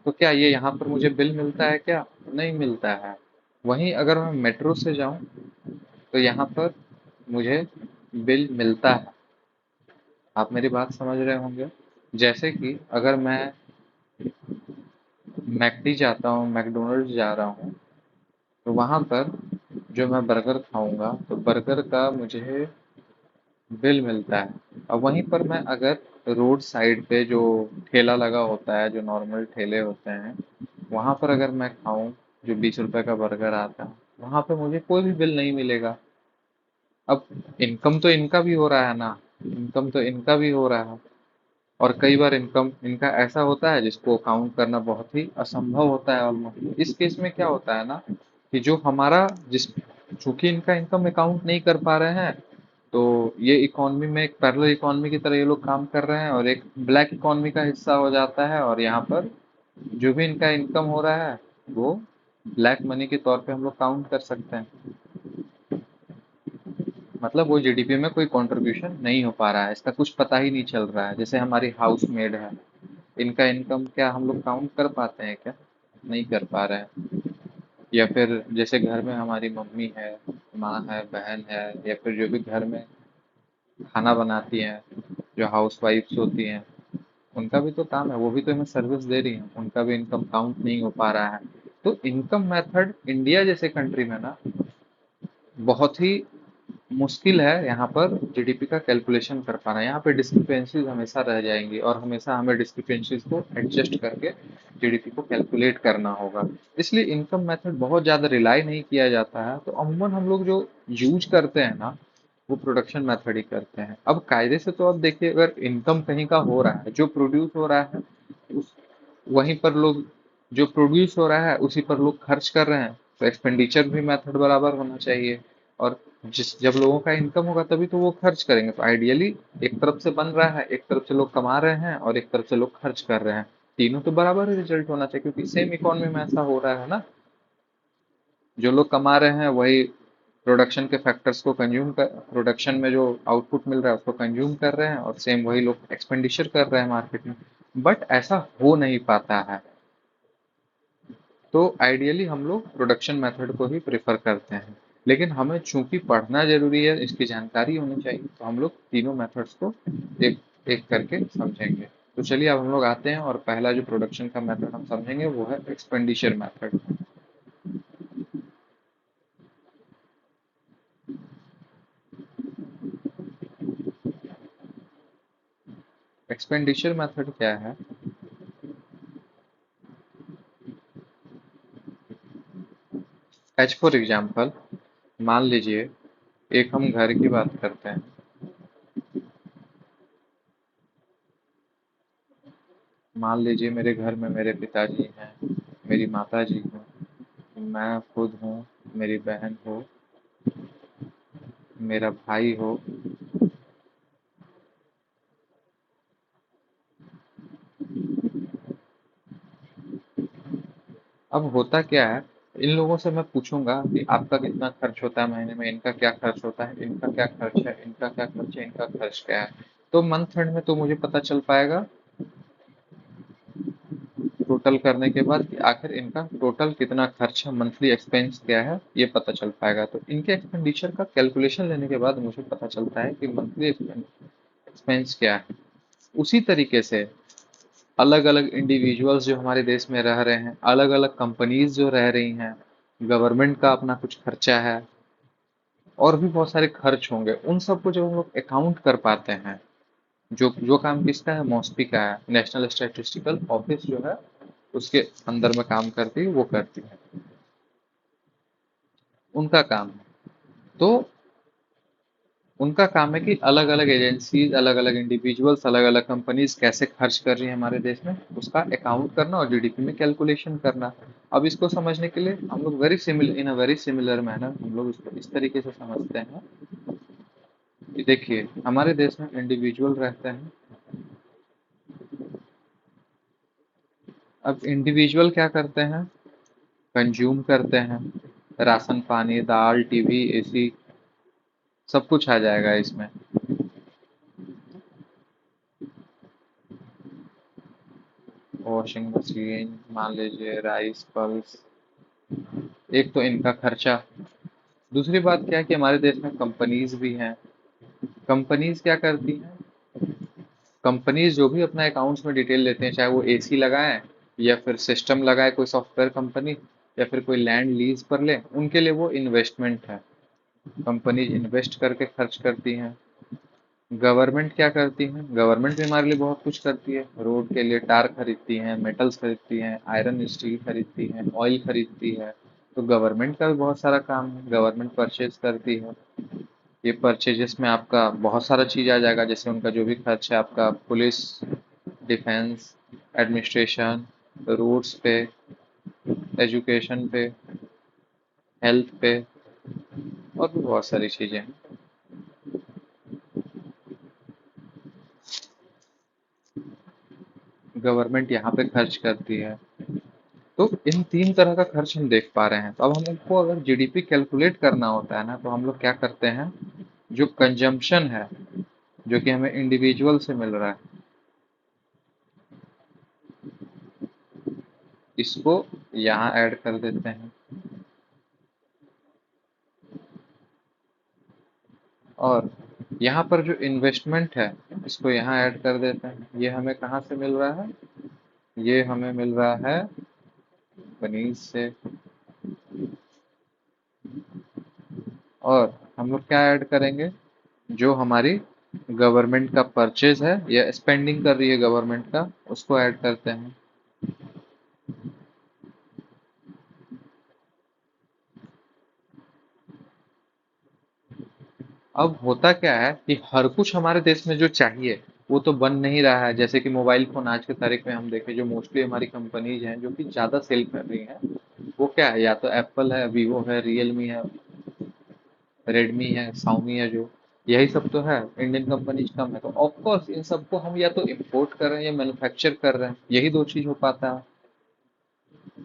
Speaker 1: तो क्या ये यहाँ पर मुझे बिल मिलता है क्या? नहीं मिलता है। वहीं अगर मैं मेट्रो से जाऊं, तो यहाँ पर मुझे बिल मिलता है। आप मेरी बात समझ रहे होंगे। जैसे कि अगर मैं मैकडी जाता हूँ, मैकडोनल्ड्स जा रहा हूँ, तो वहाँ पर जो मैं बर्गर खाऊंगा, तो बर्गर का मुझे बिल मिलता है। अब वहीं पर मैं अगर रोड साइड पे जो ठेला लगा होता है, जो नॉर्मल ठेले होते हैं, वहाँ पर अगर मैं खाऊं, जो 20 रुपए का बर्गर आता है, वहाँ पे मुझे कोई भी बिल नहीं मिलेगा। अब इनकम तो इनका भी हो रहा है ना, इनकम तो इनका भी हो रहा है। और कई बार इनकम इनका ऐसा होता है जिसको काउंट करना बहुत ही असंभव होता है ऑलमोस्ट। इस केस में क्या होता है ना कि जो हमारा जिस चूंकि इनका इनकम अकाउंट नहीं कर पा रहे हैं, तो ये इकोनॉमी में एक पैरेलल इकोनॉमी की तरह ये लोग काम कर रहे हैं और एक ब्लैक इकोनॉमी का हिस्सा हो जाता है। और यहाँ पर जो भी इनका इनकम हो रहा है वो ब्लैक मनी के तौर पे हम लोग काउंट कर सकते हैं। मतलब वो जीडीपी में कोई कंट्रीब्यूशन नहीं हो पा रहा है, इसका कुछ पता ही नहीं चल रहा है। जैसे हमारी हाउस मेड है, इनका इनकम क्या हम लोग काउंट कर पाते हैं क्या? नहीं कर पा रहे हैं। या फिर जैसे घर में हमारी मम्मी है, माँ है, बहन है, या फिर जो भी घर में खाना बनाती हैं, जो हाउस वाइफ्स होती हैं, उनका भी तो काम है, वो भी तो हमें सर्विस दे रही हैं, उनका भी इनकम काउंट नहीं हो पा रहा है। तो इनकम मेथड इंडिया जैसे कंट्री में ना बहुत ही मुश्किल है यहाँ पर जीडीपी का कैलकुलेशन कर पाना। यहाँ पे डिस्क्रिपेंसीज हमेशा रह जाएंगी और हमेशा हमें डिस्क्रिपेंसीज को एडजस्ट करके जीडीपी को कैलकुलेट करना होगा। इसलिए इनकम मेथड बहुत ज़्यादा रिलाई नहीं किया जाता है। तो अमूमन हम लोग जो यूज करते हैं ना वो प्रोडक्शन मेथड ही करते हैं। अब कायदे से तो अब देखिए, अगर इनकम कहीं का हो रहा है, जो प्रोड्यूस हो रहा है उस वहीं पर लोग, जो प्रोड्यूस हो रहा है उसी पर लोग खर्च कर रहे हैं, तो एक्सपेंडिचर भी मेथड बराबर होना चाहिए। और जिस जब लोगों का इनकम होगा तभी तो वो खर्च करेंगे। तो आइडियली एक तरफ से बन रहा है, एक तरफ से लोग कमा रहे हैं और एक तरफ से लोग खर्च कर रहे हैं, तीनों तो बराबर ही रिजल्ट होना चाहिए, क्योंकि सेम इकोनॉमी में ऐसा हो रहा है ना। जो लोग कमा रहे हैं वही प्रोडक्शन के फैक्टर्स को कंज्यूम कर, प्रोडक्शन में जो आउटपुट मिल रहा है उसको कंज्यूम कर रहे हैं, और सेम वही लोग एक्सपेंडिचर कर रहे हैं मार्केट में। बट ऐसा हो नहीं पाता है। तो आइडियली हम लोग प्रोडक्शन मेथड को ही प्रेफर करते हैं। लेकिन हमें चूंकि पढ़ना जरूरी है, इसकी जानकारी होनी चाहिए, तो हम लोग तीनों मेथड्स को एक एक करके समझेंगे। तो चलिए अब हम लोग आते हैं और पहला जो प्रोडक्शन का मेथड हम समझेंगे वो है एक्सपेंडिचर मेथड। एक्सपेंडिचर मेथड क्या है? एज फॉर एग्जाम्पल, मान लीजिए एक हम घर की बात करते हैं। मान लीजिए मेरे घर में मेरे पिताजी हैं, मेरी माता जी हैं, मैं खुद हूँ, मेरी बहन हो, मेरा भाई हो। अब होता क्या है, इन लोगों से मैं पूछूंगा कि आपका कितना खर्च होता है महीने में, इनका क्या खर्च होता है, इनका क्या खर्च है, इनका क्या खर्च है, इनका खर्च क्या है। तो मंथ एंड में तो मुझे पता चल पाएगा टोटल करने के बाद कि आखिर इनका टोटल कितना खर्च है, मंथली एक्सपेंस क्या है, ये पता चल पाएगा। तो इनके एक्सपेंडिचर का कैलकुलेशन लेने के बाद मुझे पता चलता है कि मंथली एक्सपेंस क्या है। उसी तरीके से अलग अलग इंडिविजुअल्स जो हमारे देश में रह रहे हैं, अलग अलग कंपनीज जो रह रही हैं, गवर्नमेंट का अपना कुछ खर्चा है, और भी बहुत सारे खर्च होंगे। उन सबको जब हम लोग अकाउंट कर पाते हैं, जो जो काम किसका है, मॉस्पी का है, नेशनल स्टैटिस्टिकल ऑफिस जो है उसके अंदर में काम करती है, वो करती है, उनका काम है। तो उनका काम है कि अलग अलग एजेंसीज, अलग अलग इंडिविजुअल्स, अलग अलग कंपनीज कैसे खर्च कर रही है हमारे देश में, उसका अकाउंट करना और जीडीपी में कैलकुलेशन करना। अब इसको समझने के लिए हम लोग very similar, in a very similar manner हम लोग इसको इस तरीके से समझते हैं कि देखिए हमारे देश में इंडिविजुअल रहते हैं। अब इंडिविजुअल क्या करते हैं, कंज्यूम करते हैं, राशन पानी दाल टीवी एसी सब कुछ आ जाएगा इसमें। वॉशिंग मशीन, मान लीजिए राइस पल्स, एक तो इनका खर्चा। दूसरी बात क्या है कि हमारे देश में कंपनीज भी हैं। कंपनीज क्या करती हैं, कंपनीज जो भी अपना अकाउंट्स में डिटेल लेते हैं, चाहे वो एसी लगाएं या फिर सिस्टम लगाए कोई सॉफ्टवेयर कंपनी, या फिर कोई लैंड लीज पर ले, उनके लिए वो इन्वेस्टमेंट है। कंपनीज इन्वेस्ट करके खर्च करती हैं। गवर्नमेंट क्या करती है, गवर्नमेंट भी हमारे लिए बहुत कुछ करती है। रोड के लिए टार खरीदती है, मेटल्स खरीदती हैं, आयरन स्टील खरीदती है, ऑयल खरीदती है। तो गवर्नमेंट का भी बहुत सारा काम है, गवर्नमेंट परचेज करती है। ये परचेजेस में आपका बहुत सारा चीज आ जाएगा, जैसे उनका जो भी खर्च है, आपका पुलिस, डिफेंस, एडमिनिस्ट्रेशन, रूट्स पे, एजुकेशन पे, हेल्थ पे, और भी बहुत सारी चीजें हैं। गवर्नमेंट यहाँ पे खर्च करती है। तो इन तीन तरह का खर्च हम देख पा रहे हैं। तो अब हमको अगर जीडीपी कैलकुलेट करना होता है ना, तो हम लोग क्या करते हैं, जो कंजम्पशन है, जो कि हमें इंडिविजुअल से मिल रहा है, इसको यहाँ ऐड कर देते हैं, और यहाँ पर जो इन्वेस्टमेंट है, इसको यहाँ ऐड कर देते हैं। ये हमें कहाँ से मिल रहा है? ये हमें मिल रहा है कंपनीज से। और हम लोग क्या ऐड करेंगे? जो हमारी गवर्नमेंट का परचेज है या स्पेंडिंग कर रही है गवर्नमेंट का, उसको ऐड करते हैं। अब होता क्या है कि हर कुछ हमारे देश में जो चाहिए वो तो बन नहीं रहा है। जैसे कि मोबाइल फोन आज के तारीख में हम देखें, जो मोस्टली हमारी कंपनीज हैं जो कि ज्यादा सेल कर रही हैं, वो क्या है, या तो एप्पल है, वीवो है, रियलमी है, रेडमी है, शाओमी है, जो यही सब तो है। इंडियन कंपनीज कम है, तो ऑफ कोर्स इन सबको हम या तो इम्पोर्ट कर रहे हैं या मैन्युफैक्चर कर रहे हैं, यही दो चीज हो पाता है।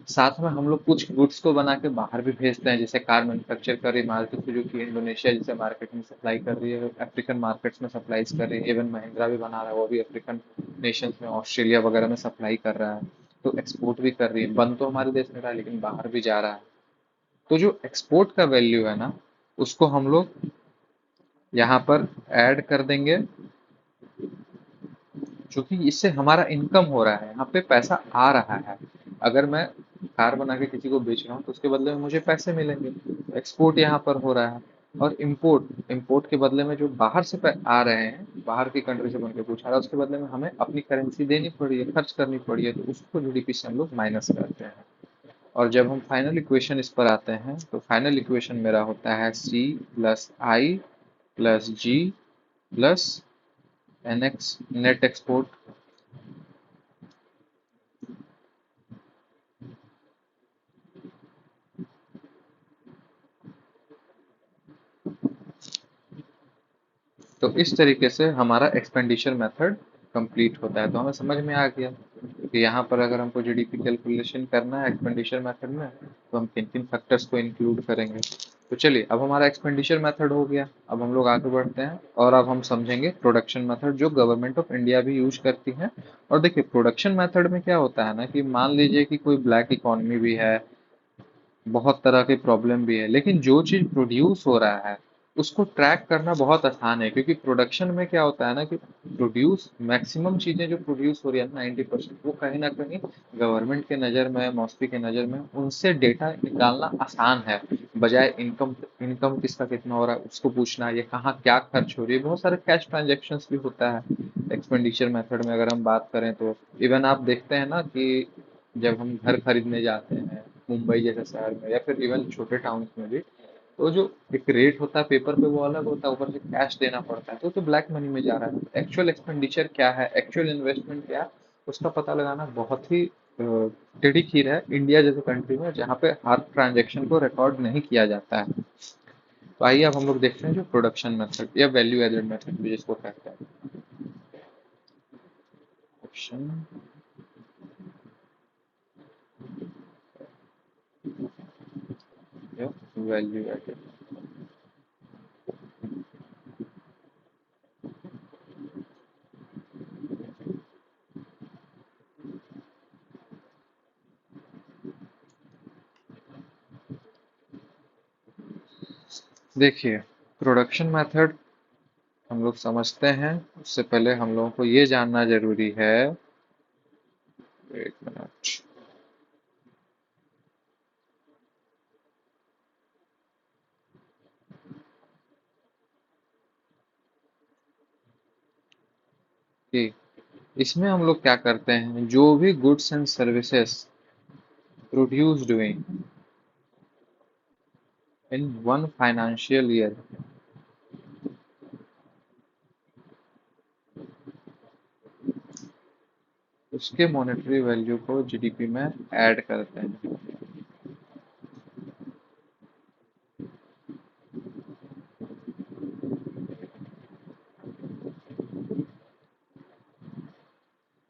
Speaker 1: साथ में हम लोग कुछ गुड्स को बना के बाहर भी भेजते हैं, जैसे कार मैन्युफैक्चर कर रही है मारुति सुजुकी इंडोनेशिया जैसे मार्केट में सप्लाई कर रही है, अफ्रीकन मार्केट्स में सप्लाईज कर रही है। इवन महिंद्रा भी बना रहा है, वो भी अफ्रीकन नेशंस में, ऑस्ट्रेलिया वगैरह में सप्लाई कर रहा है। तो एक्सपोर्ट भी कर रही है, बन तो हमारे देश में रहा है लेकिन बाहर भी जा रहा है। तो जो एक्सपोर्ट का वैल्यू है ना, उसको हम लोग यहाँ पर ऐड कर देंगे, क्योंकि इससे हमारा इनकम हो रहा है, यहाँ पे पैसा आ रहा है। अगर मैं कार बना के किसी को बेच रहा हूँ तो उसके बदले में मुझे पैसे मिलेंगे। एक्सपोर्ट यहाँ पर हो रहा है। और इम्पोर्ट, इम्पोर्ट के बदले में जो बाहर से आ रहे हैं, बाहर की कंट्री से बन के कुछ आ रहा है, उसके बदले में हमें अपनी करेंसी देनी पड़ी है, खर्च करनी पड़ी है, तो उसको जीडीपी से हम लोग माइनस करते हैं। और जब हम फाइनल इक्वेशन इस पर आते हैं, तो फाइनल इक्वेशन मेरा होता है C plus I plus G plus N X, net export. तो इस तरीके से हमारा एक्सपेंडिचर मेथड कंप्लीट होता है। तो हमें समझ में आ गया कि यहाँ पर अगर हमको जीडीपी कैलकुलेशन करना है एक्सपेंडिचर मेथड में, तो हम किन किन फैक्टर्स को इंक्लूड करेंगे। तो चलिए, अब हमारा एक्सपेंडिचर मेथड हो गया। अब हम लोग आगे बढ़ते हैं और अब हम समझेंगे प्रोडक्शन मेथड, जो गवर्नमेंट ऑफ इंडिया भी यूज करती है। और देखिए, प्रोडक्शन मेथड में क्या होता है ना, कि मान लीजिए कि कोई ब्लैक इकोनॉमी भी है, बहुत तरह के प्रॉब्लम भी है, लेकिन जो चीज़ प्रोड्यूस हो रहा है उसको ट्रैक करना बहुत आसान है। क्योंकि प्रोडक्शन में क्या होता है ना, कि प्रोड्यूस मैक्सिमम चीज़ें जो प्रोड्यूस हो रही है 90%, वो कहीं ना कहीं गवर्नमेंट के नज़र में, मौसमी के नज़र में, उनसे डेटा निकालना आसान है, बजाय इनकम, इनकम किसका कितना हो रहा है उसको पूछना, ये कहाँ क्या खर्च हो रही है। बहुत सारे कैश ट्रांजेक्शन्स भी होता है एक्सपेंडिचर मेथड में, अगर हम बात करें तो। इवन आप देखते हैं ना कि जब हम घर खरीदने जाते हैं मुंबई जैसे शहर में, या फिर इवन छोटे टाउन्स में भी, तो जो एक रेट होता है पेपर पे वो अलग होता है, ऊपर से कैश देना पड़ता है, तो ब्लैक मनी में जा रहा है। एक्चुअल एक्सपेंडिचर क्या है, एक्चुअल इन्वेस्टमेंट क्या है, उसका पता लगाना बहुत ही टेढ़ी खीर है इंडिया जैसे कंट्री में, जहाँ पे हर ट्रांजेक्शन को रिकॉर्ड नहीं किया जाता है। तो आइए अब हम लोग देखते हैं जो प्रोडक्शन मेथड या वैल्यू एडेड मेथड भी जिसको कहते हैं, प्रोडक्शन या वैल्यू एडेड। देखिए, प्रोडक्शन मेथड हम लोग समझते हैं, उससे पहले हम लोगों को ये जानना जरूरी है, एक मिनट, कि इसमें हम लोग क्या करते हैं, जो भी goods and services produced in one financial year, उसके मॉनेटरी वैल्यू को जीडीपी में ऐड करते हैं।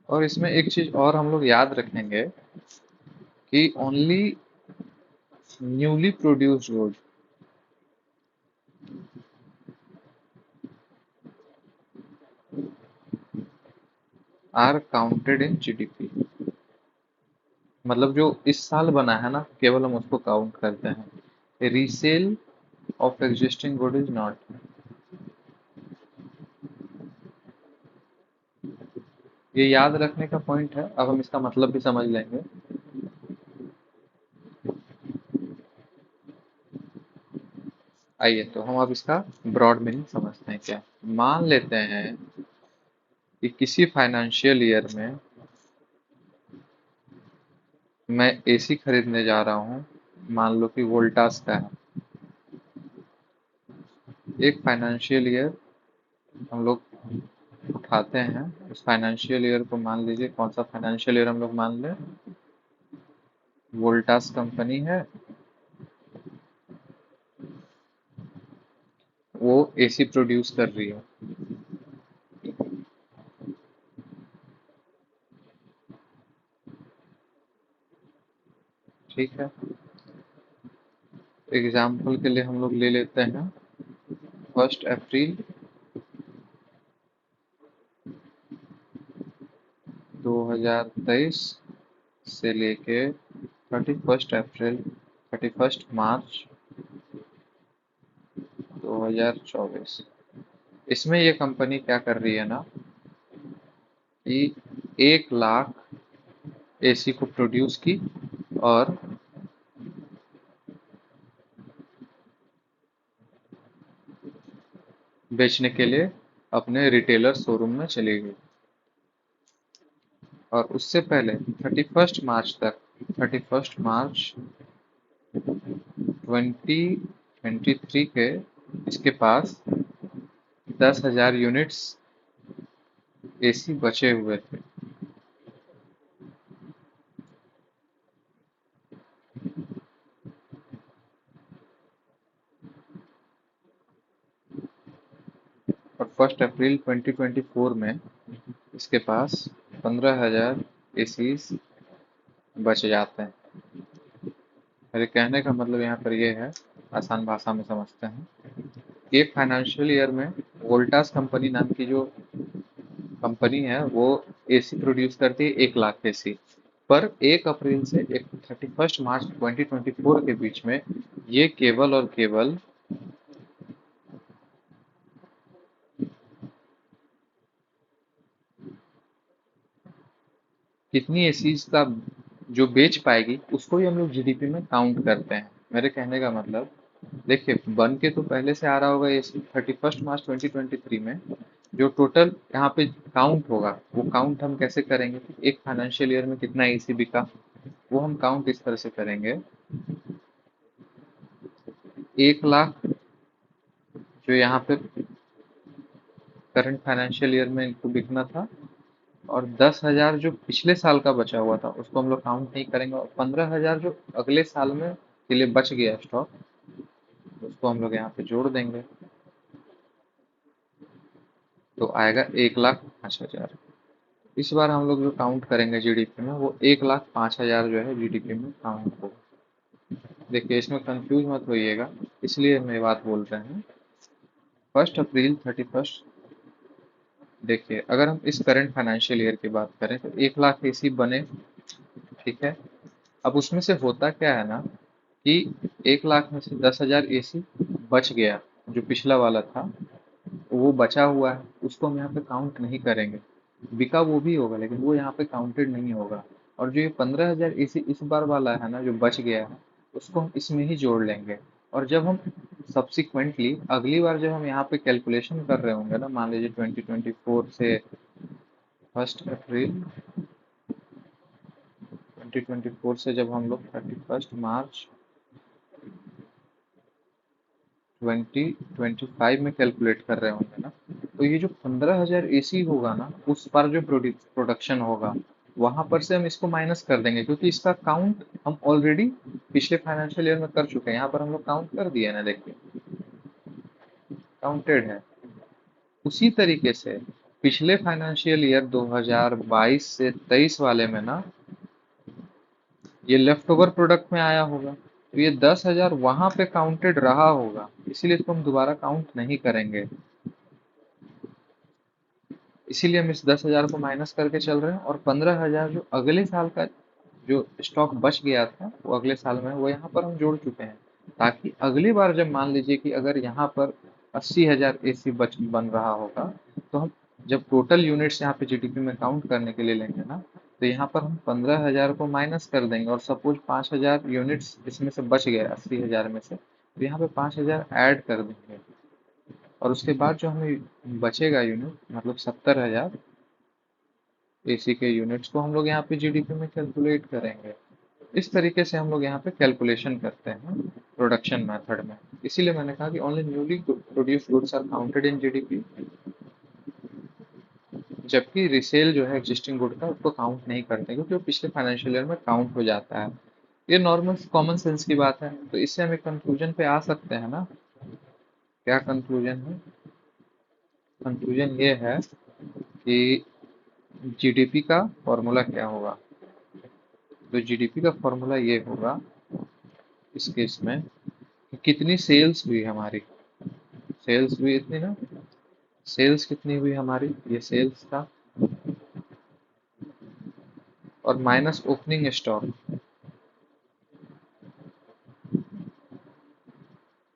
Speaker 1: और इसमें एक चीज और हम लोग याद रखेंगे कि only newly produced good are counted in GDP. मतलब जो इस साल बना है ना, केवल हम उसको काउंट करते हैं। Resale of existing good is not. ये याद रखने का पॉइंट है। अब हम इसका मतलब भी समझ लेंगे। आइए तो हम अब इसका ब्रॉड मीनिंग समझते हैं। क्या मान लेते हैं कि किसी फाइनेंशियल ईयर में मैं एसी खरीदने जा रहा हूँ, मान लो कि वोल्टास का है। एक फाइनेंशियल ईयर हम लोग उठाते हैं। उस फाइनेंशियल ईयर को मान लीजिए, कौन सा फाइनेंशियल ईयर हम लोग मान लें, वोल्टास कंपनी है, वो एसी प्रोड्यूस कर रही है। ठीक है। एग्जाम्पल के लिए हम लोग ले लेते हैं 1 अप्रैल 2023 से लेके 31 अप्रैल 31 मार्च 2024। इसमें ये कंपनी क्या कर रही है ना कि 1 लाख एसी को प्रोड्यूस की और बेचने के लिए अपने रिटेलर शोरूम में चली गई। और उससे पहले 31 मार्च तक, 31 मार्च 2023 के इसके पास 10,000 यूनिट्स एसी बचे हुए थे। और 1 अप्रैल 2024 में इसके पास 15,000 एसी बच जाते हैं। मेरे कहने का मतलब यहाँ पर ये है, आसान भाषा में समझते हैं। एक फाइनेंशियल ईयर में वोल्टास कंपनी नाम की जो कंपनी है वो एसी प्रोड्यूस करती है 1 लाख एसी। पर 1 अप्रैल से 31 मार्च 2024 के बीच में ये केवल और केवल कितनी एसीज का जो बेच पाएगी उसको ही हम लोग जीडीपी में काउंट करते हैं। मेरे कहने का मतलब, देखिए बन के तो पहले से आ रहा होगा एसी। 31 मार्च 2023 में जो टोटल यहाँ पे काउंट होगा, वो काउंट हम कैसे करेंगे? एक फाइनेंशियल ईयर में कितना एसी बिका, वो हम काउंट इस तरह से करेंगे। 1 लाख जो यहाँ पे करंट फाइनेंशियल ईयर में इनको बिकना था, और 10,000 जो पिछले साल का बचा हुआ था उसको हम लोग काउंट नहीं करेंगे, और 15,000 जो अगले साल में के लिए बच गया स्टॉक, उसको हम लोग यहाँ पे जोड़ देंगे। तो आएगा 1,05,000। इस बार हम लोग जो काउंट करेंगे जीडीपी में, वो 1,05,000 जो है जीडीपी में काउंट होगा। देखिए इसमें कंफ्यूज मत होइएगा, इसलिए हम ये बात बोल रहे हैं। 1 अप्रैल 31, देखिए अगर हम इस करंट फाइनेंशियल ईयर की बात करें तो 1 लाख एसी बने। ठीक है। अब उसमें से होता क्या है ना कि 1 लाख में से 10,000 एसी बच गया, जो पिछला वाला था वो बचा हुआ है, उसको हम यहाँ पे काउंट नहीं करेंगे। बिका वो भी होगा लेकिन वो यहाँ पे काउंटेड नहीं होगा। और जो ये 15,000 एसी इस बार वाला है ना जो बच गया है, उसको हम इसमें ही जोड़ लेंगे। और जब हम सब्सिक्वेंटली अगली बार जब हम यहाँ पे कैलकुलेशन कर रहे होंगे ना, मान लीजिए 2024 से 1 अप्रैल 2024 से जब हम लोग 31 मार्च 2025 में कैलकुलेट कर रहे होंगे ना, तो ये जो 15,000 एसी होगा ना, उस पर जो प्रोडक्शन होगा वहां पर से हम इसको माइनस कर देंगे, क्योंकि इसका काउंट हम ऑलरेडी पिछले फाइनेंशियल ईयर में कर चुके हैं। यहाँ पर हम लोग काउंट कर दिए ना, देखिए काउंटेड है। उसी तरीके से पिछले फाइनेंशियल ईयर 2022 से 23 वाले में ना ये लेफ्ट ओवर प्रोडक्ट में आया होगा, तो ये 10,000 वहां पे काउंटेड रहा होगा, इसीलिए इसको हम दोबारा काउंट नहीं करेंगे। इसीलिए हम इस 10,000 को माइनस करके चल रहे हैं, और 15,000 जो अगले साल का जो स्टॉक बच गया था वो अगले साल में वो यहाँ पर हम जोड़ चुके हैं, ताकि अगली बार जब मान लीजिए कि अगर यहाँ पर 80,000 एसी बन रहा होगा, तो हम जब टोटल यूनिट्स यहाँ पे जीडीपी में काउंट करने के लिए लेंगे ना, तो यहाँ पर हम 15,000 को माइनस कर देंगे, और सपोज 5,000 यूनिट्स इसमें से बच गए 80,000 में से, तो यहाँ पे 5,000 ऐड कर देंगे, और उसके बाद जो हमें बचेगा यूनिट, मतलब 70,000 एसी के यूनिट्स को हम लोग यहाँ पे जीडीपी में कैलकुलेट करेंगे। इस तरीके से हम लोग यहाँ पे कैलकुलेशन करते हैं प्रोडक्शन मेथड में। इसीलिए मैंने कहा कि only newly produced goods are counted in GDP, जबकि रिसेल जो है एग्जिस्टिंग गुड का उसको काउंट नहीं करते, क्योंकि वो पिछले फाइनेंशियल ईयर में काउंट हो जाता है। ये नॉर्मल कॉमन सेंस की बात है। तो इससे हम एक कंक्लूजन पे आ सकते हैं ना। क्या कंक्लूजन है? कंक्लूजन ये है कि जीडीपी का फॉर्मूला क्या होगा। तो जीडीपी का फॉर्मूला ये होगा इस केस में कि कितनी सेल्स हुई हमारी, सेल्स हुई इतनी ना, सेल्स कितनी हुई हमारी, ये सेल्स था, और minus opening stock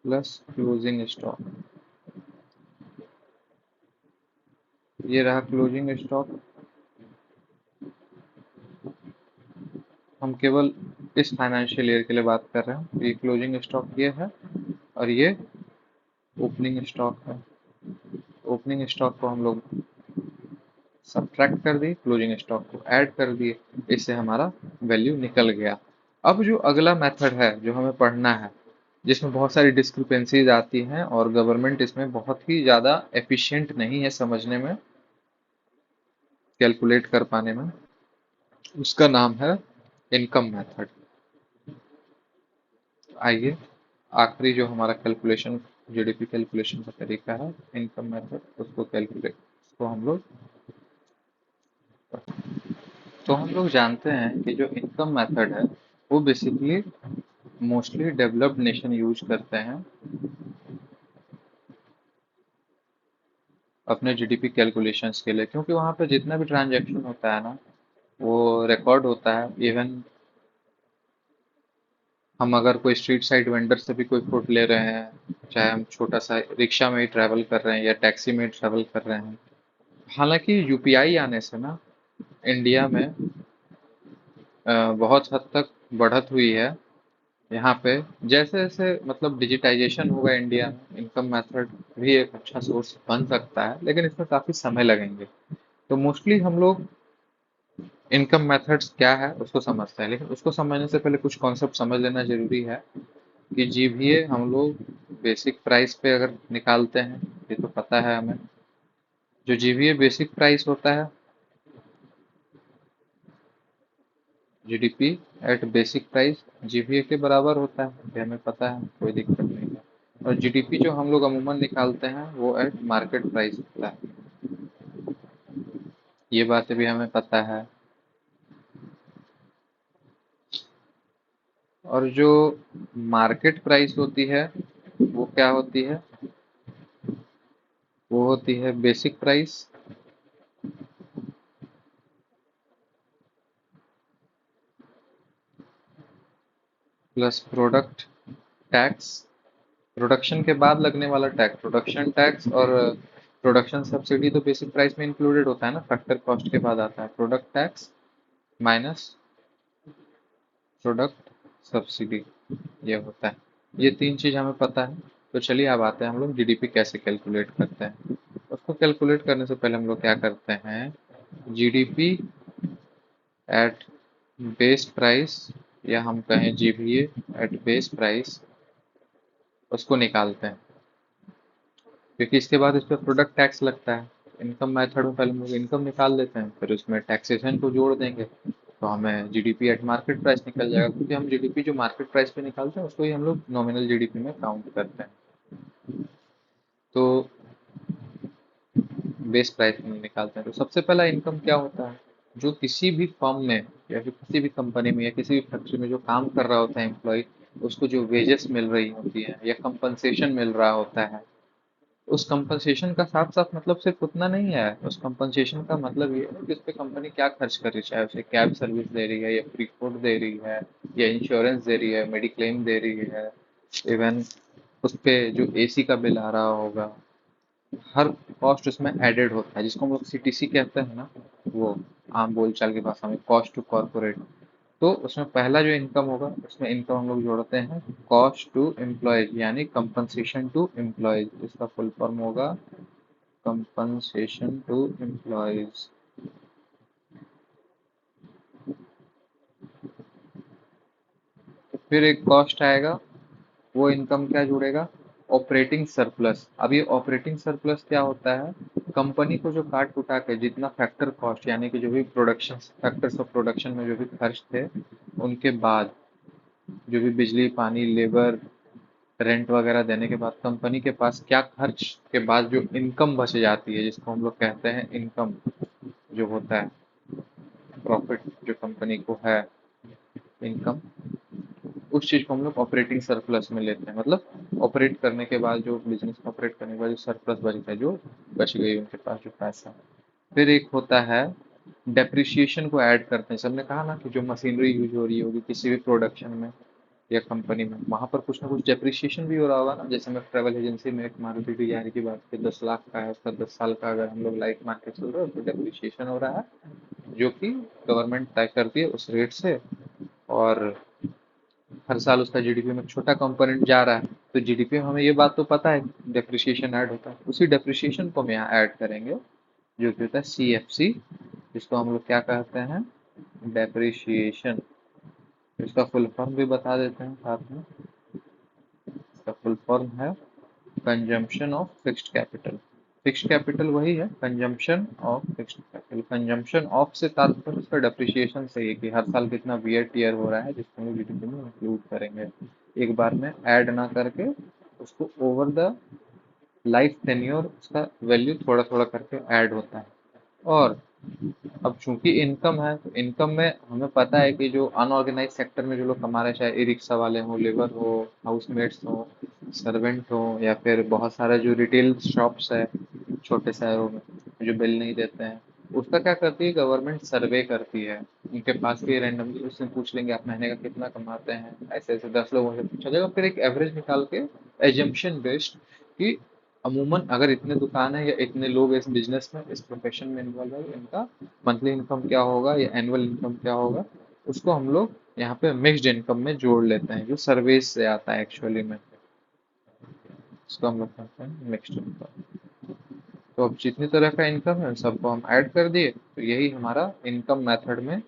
Speaker 1: plus closing stock. ये रहा क्लोजिंग स्टॉक। हम केवल इस फाइनेंशियल ईयर के लिए बात कर रहे हैं। ये क्लोजिंग स्टॉक ये है, और ये ओपनिंग स्टॉक है। ओपनिंग स्टॉक को हम लोग सब्ट्रैक्ट कर दिए, क्लोजिंग स्टॉक को ऐड कर दिए, इससे हमारा वैल्यू निकल गया। अब जो अगला मेथड है जो हमें पढ़ना है, जिसमें बहुत सारी डिस्क्रिपेंसीज आती हैं और गवर्नमेंट इसमें बहुत ही ज़्यादा एफिशिएंट नहीं है समझने में, कैलकुलेट कर पाने में, उसका नाम है इनकम मेथड। आइए, आखिरी जो हमारा कैलकुलेशन, जीडीपी कैलकुलेशन का तरीका है इनकम मेथड, उसको कैलकुलेट, उसको हम लोग, तो हम लोग जानते हैं कि जो इनकम मेथड है वो basically mostly developed nation use करते हैं अपने जीडीपी कैलकुलेशंस के लिए, क्योंकि वहाँ पे जितना भी ट्रांजैक्शन होता है ना वो रिकॉर्ड होता है। इवन हम अगर कोई स्ट्रीट साइड वेंडर से भी कोई फूड ले रहे हैं, चाहे हम छोटा सा रिक्शा में ही ट्रैवल कर रहे हैं या टैक्सी में ही ट्रैवल कर रहे हैं, हालांकि यूपीआई आने से ना इंडिया में बहुत हद तक बढ़त हुई है। यहाँ पे जैसे जैसे मतलब डिजिटाइजेशन होगा इंडिया में, इनकम मेथड भी एक अच्छा सोर्स बन सकता है, लेकिन इसमें काफ़ी समय लगेंगे। तो मोस्टली हम लोग इनकम मेथड्स क्या है उसको समझते हैं, लेकिन उसको समझने से पहले कुछ कॉन्सेप्ट समझ लेना जरूरी है कि जीवीए हम लोग बेसिक प्राइस पे अगर निकालते हैं, ये तो पता है हमें। जो जीवीए बेसिक प्राइस होता है, GDP at basic price GVA के बराबर होता है, ये हमें पता है, कोई दिक्कत नहीं है। और जीडीपी जो हम लोग अमूमन निकालते हैं वो एट मार्केट प्राइस होता है, ये बातें भी हमें पता है। और जो मार्केट प्राइस होती है वो क्या होती है? वो होती है basic price plus product tax, production के बाद लगने वाला टैक्स प्रोडक्शन टैक्स, और प्रोडक्शन सब्सिडी तो बेसिक प्राइस में इंक्लूडेड होता है ना, फैक्टर कॉस्ट के बाद आता है product tax minus product subsidy, ये होता है। ये तीन चीज हमें पता है। तो चलिए अब आते हैं हम लोग जीडीपी कैसे कैलकुलेट करते हैं। उसको कैलकुलेट करने से पहले हम लोग क्या करते हैं, जीडीपी एट बेस प्राइस, या हम कहें जीवीए एट बेस प्राइस, उसको निकालते हैं, क्योंकि इसके बाद इस पर प्रोडक्ट टैक्स लगता है। इनकम मेथड में पहले हम लोग इनकम निकाल लेते हैं, फिर उसमें टैक्सेशन को जोड़ देंगे तो हमें जीडीपी एट मार्केट प्राइस निकल जाएगा, क्योंकि हम जीडीपी जो मार्केट प्राइस पे निकालते हैं उसको ही हम लोग नॉमिनल जीडीपी में काउंट करते हैं। तो बेस प्राइस में निकालते हैं। तो सबसे पहला इनकम क्या होता है, जो किसी भी फर्म में या फिर किसी भी कंपनी में या किसी भी फैक्ट्री में जो काम कर रहा होता है एम्प्लॉय, उसको जो वेजेस मिल रही होती है या कंपनसेशन मिल रहा होता है, उस कंपनसेशन का साथ साथ मतलब सिर्फ उतना नहीं है, उस कंपनसेशन का मतलब ये है कि उस पर कंपनी क्या खर्च कर रही है, चाहे उसे कैब सर्विस दे रही है या फ्री फूड दे रही है या इंश्योरेंस दे रही है, मेडिक्लेम दे रही है, इवन उस पे जो एसी का बिल आ रहा होगा, हर कॉस्ट उसमें एडेड होता है, जिसको हम लोग सीटीसी कहते हैं ना, वो आम बोलचाल की भाषा में कॉस्ट टू कॉर्पोरेट। तो उसमें पहला जो इनकम होगा, उसमें इनकम हम लोग जोड़ते हैं कॉस्ट टू एम्प्लॉयज यानी कंपनसेशन टू एम्प्लॉयज, इसका फुल फॉर्म होगा कंपनसेशन टू एम्प्लॉयज। फिर एक कॉस्ट आएगा, वो इनकम क्या जुड़ेगा, ऑपरेटिंग सरप्लस। अब ये ऑपरेटिंग सरप्लस क्या होता है, कंपनी को जो काट कुटा के जितना फैक्टर कॉस्ट यानी कि जो भी प्रोडक्शन फैक्टर्स ऑफ प्रोडक्शन में जो भी खर्च थे, उनके बाद जो भी बिजली पानी लेबर रेंट वगैरह देने के बाद कंपनी के पास क्या खर्च के बाद जो इनकम बच जाती है, जिसको हम लोग कहते हैं इनकम, जो होता है प्रॉफिट जो कंपनी को है इनकम, उस चीज को हम लोग ऑपरेटिंग सरप्लस में लेते हैं। मतलब ऑपरेट करने के बाद जो बिजनेस ऑपरेट करने के बाद जो सरप्लस बचता है, जो बच गई उनके पास जो पैसा। फिर एक होता है डेप्रिसिएशन को ऐड करते हैं। सबने कहा ना कि जो मशीनरी यूज हो रही होगी किसी भी प्रोडक्शन में या कंपनी में, वहां पर कुछ ना कुछ डेप्रिसिएशन भी हो रहा होगा ना। जैसे मैं ट्रैवल एजेंसी में एक मारुति डिजायर की बात की, 10 लाख का है उसका, 10 साल का अगर हम लोग लाइफ मान के चल रहे हो तो डेप्रिसिएशन हो रहा है, जो कि गवर्नमेंट तय करती है उस रेट से। और हर साल उसका जीडीपी में छोटा कंपोनेंट जा रहा है, तो जीडीपी में हमें ये बात तो पता है डेप्रिसिएशन ऐड होता है, उसी डेप्रिसिएशन को हम यहाँ ऐड करेंगे, जो कि होता है सीएफसी, जिसको हम लोग क्या कहते हैं, डेप्रिसिएशन। इसका फुल फॉर्म भी बता देते हैं साथ में, इसका फुल फॉर्म है consumption of fixed capital. Fixed capital वही है consumption of fixed capital. Consumption of से तात्पर्य उसका डेप्रिसिएशन से है कि हर साल कितना वियर टियर हो रहा है, जिसको हम जीडीपी में इंक्लूड करेंगे, एक बार में ऐड ना करके उसको ओवर द लाइफ टेन्योर उसका वैल्यू थोड़ा थोड़ा करके ऐड होता है। और अब चूंकि इनकम है, तो इनकम में हमें पता है कि जो अनऑर्गेनाइज सेक्टर में जो लोग कमा रहे हैं, चाहे ई रिक्शा वाले हों, लेबर हो, हाउसमेट्स हो, सर्वेंट हो, या फिर बहुत सारे जो रिटेल शॉप्स है छोटे शहरों में जो बिल नहीं देते हैं, उसका क्या करती है गवर्नमेंट, सर्वे करती है। उनके पास भी रैंडमली उससे पूछ लेंगे आप महीने का कितना कमाते हैं, ऐसे ऐसे 10 लोगों से पूछा जाएगा, फिर एक एवरेज निकाल के एजम्पशन बेस्ड कि अमूमन अगर इतने दुकान है या इतने लोग इस बिजनेस में इस प्रोफेशन में इन्वॉल्व है, इनका मंथली इनकम क्या होगा या एनुअल इनकम क्या होगा, उसको हम लोग यहाँ पे मिक्स्ड इनकम में जोड़ लेते हैं, जो सर्विस से आता है एक्चुअली में, उसको हम लोग कहते हैं मिक्स्ड इनकम। तो अब जितनी तरह का इनकम है सबको हम ऐड कर दिए, तो यही हमारा इनकम मेथड में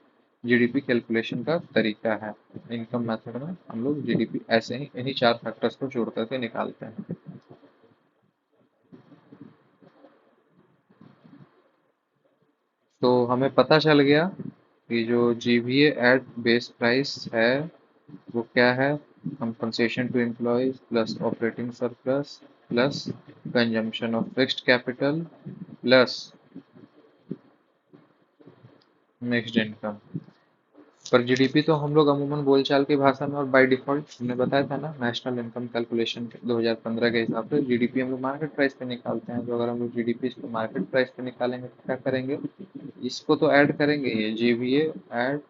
Speaker 1: जीडीपी कैलकुलेशन का तरीका है। इनकम मेथड में हम लोग जीडीपी ऐसे ही इन्हीं 4 फैक्टर्स को जोड़ करके निकालते हैं। तो हमें पता चल गया कि जो जीवीए एट बेस प्राइस है वो क्या है, compensation to employees plus operating surplus plus consumption of fixed capital plus mixed income. पर जीडीपी तो हम लोग अमूमन बोलचाल की भाषा में और बाय डिफॉल्ट हमने बताया था ना, नेशनल इनकम कैलकुलेशन 2015 के हिसाब से जीडीपी हम लोग मार्केट प्राइस पे निकालते हैं। तो अगर हम लोग जीडीपी इसको मार्केट प्राइस पे निकालेंगे तो क्या करेंगे, इसको तो ऐड करेंगे, ये GVA add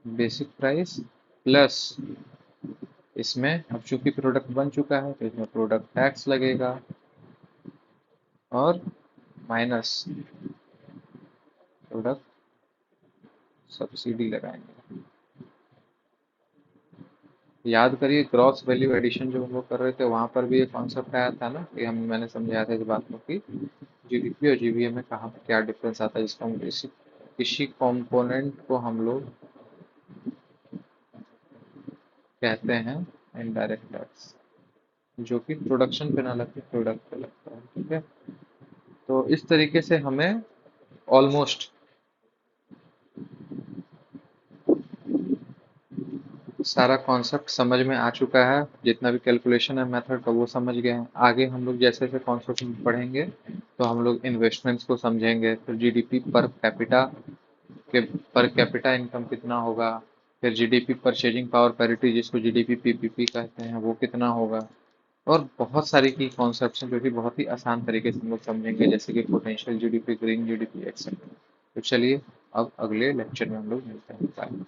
Speaker 1: basic price plus इसमें अब चूंकि प्रोडक्ट बन चुका है तो इसमें प्रोडक्ट टैक्स लगेगा और माइनस प्रोडक्ट सब्सिडी लगाएंगे। याद करिए ग्रॉस वैल्यू एडिशन जो हम लोग कर रहे थे वहां पर भी एक कॉन्सेप्ट आया था ना, कि हम मैंने समझाया था इस बात को कि जीडीपी और जीवीए में कहाँ पे क्या डिफरेंस आता है, जिसको हम इसी इसी कंपोनेंट को हम लोग कहते हैं इनडायरेक्ट टैक्स, जो कि प्रोडक्शन पे ना लगते प्रोडक्ट पे लगता है। ठीक है, तो इस तरीके से हमें ऑलमोस्ट सारा कॉन्सेप्ट समझ में आ चुका है। जितना भी कैलकुलेशन है मेथड का वो समझ गए हैं। आगे हम लोग जैसे जैसे कॉन्सेप्ट पढ़ेंगे तो हम लोग इन्वेस्टमेंट्स को समझेंगे, फिर जीडीपी पर कैपिटा के पर कैपिटा इनकम कितना होगा, फिर जीडीपी परचेजिंग पावर पैरिटी जिसको जीडीपी पीपीपी कहते हैं वो कितना होगा, और बहुत सारी की कॉन्सेप्ट्स हैं जो कि बहुत ही आसान तरीके से हम लोग समझेंगे, जैसे कि potential GDP, green GDP etcetera. तो चलिए अब अगले लेक्चर में हम लोग मिलते हैं। बाय।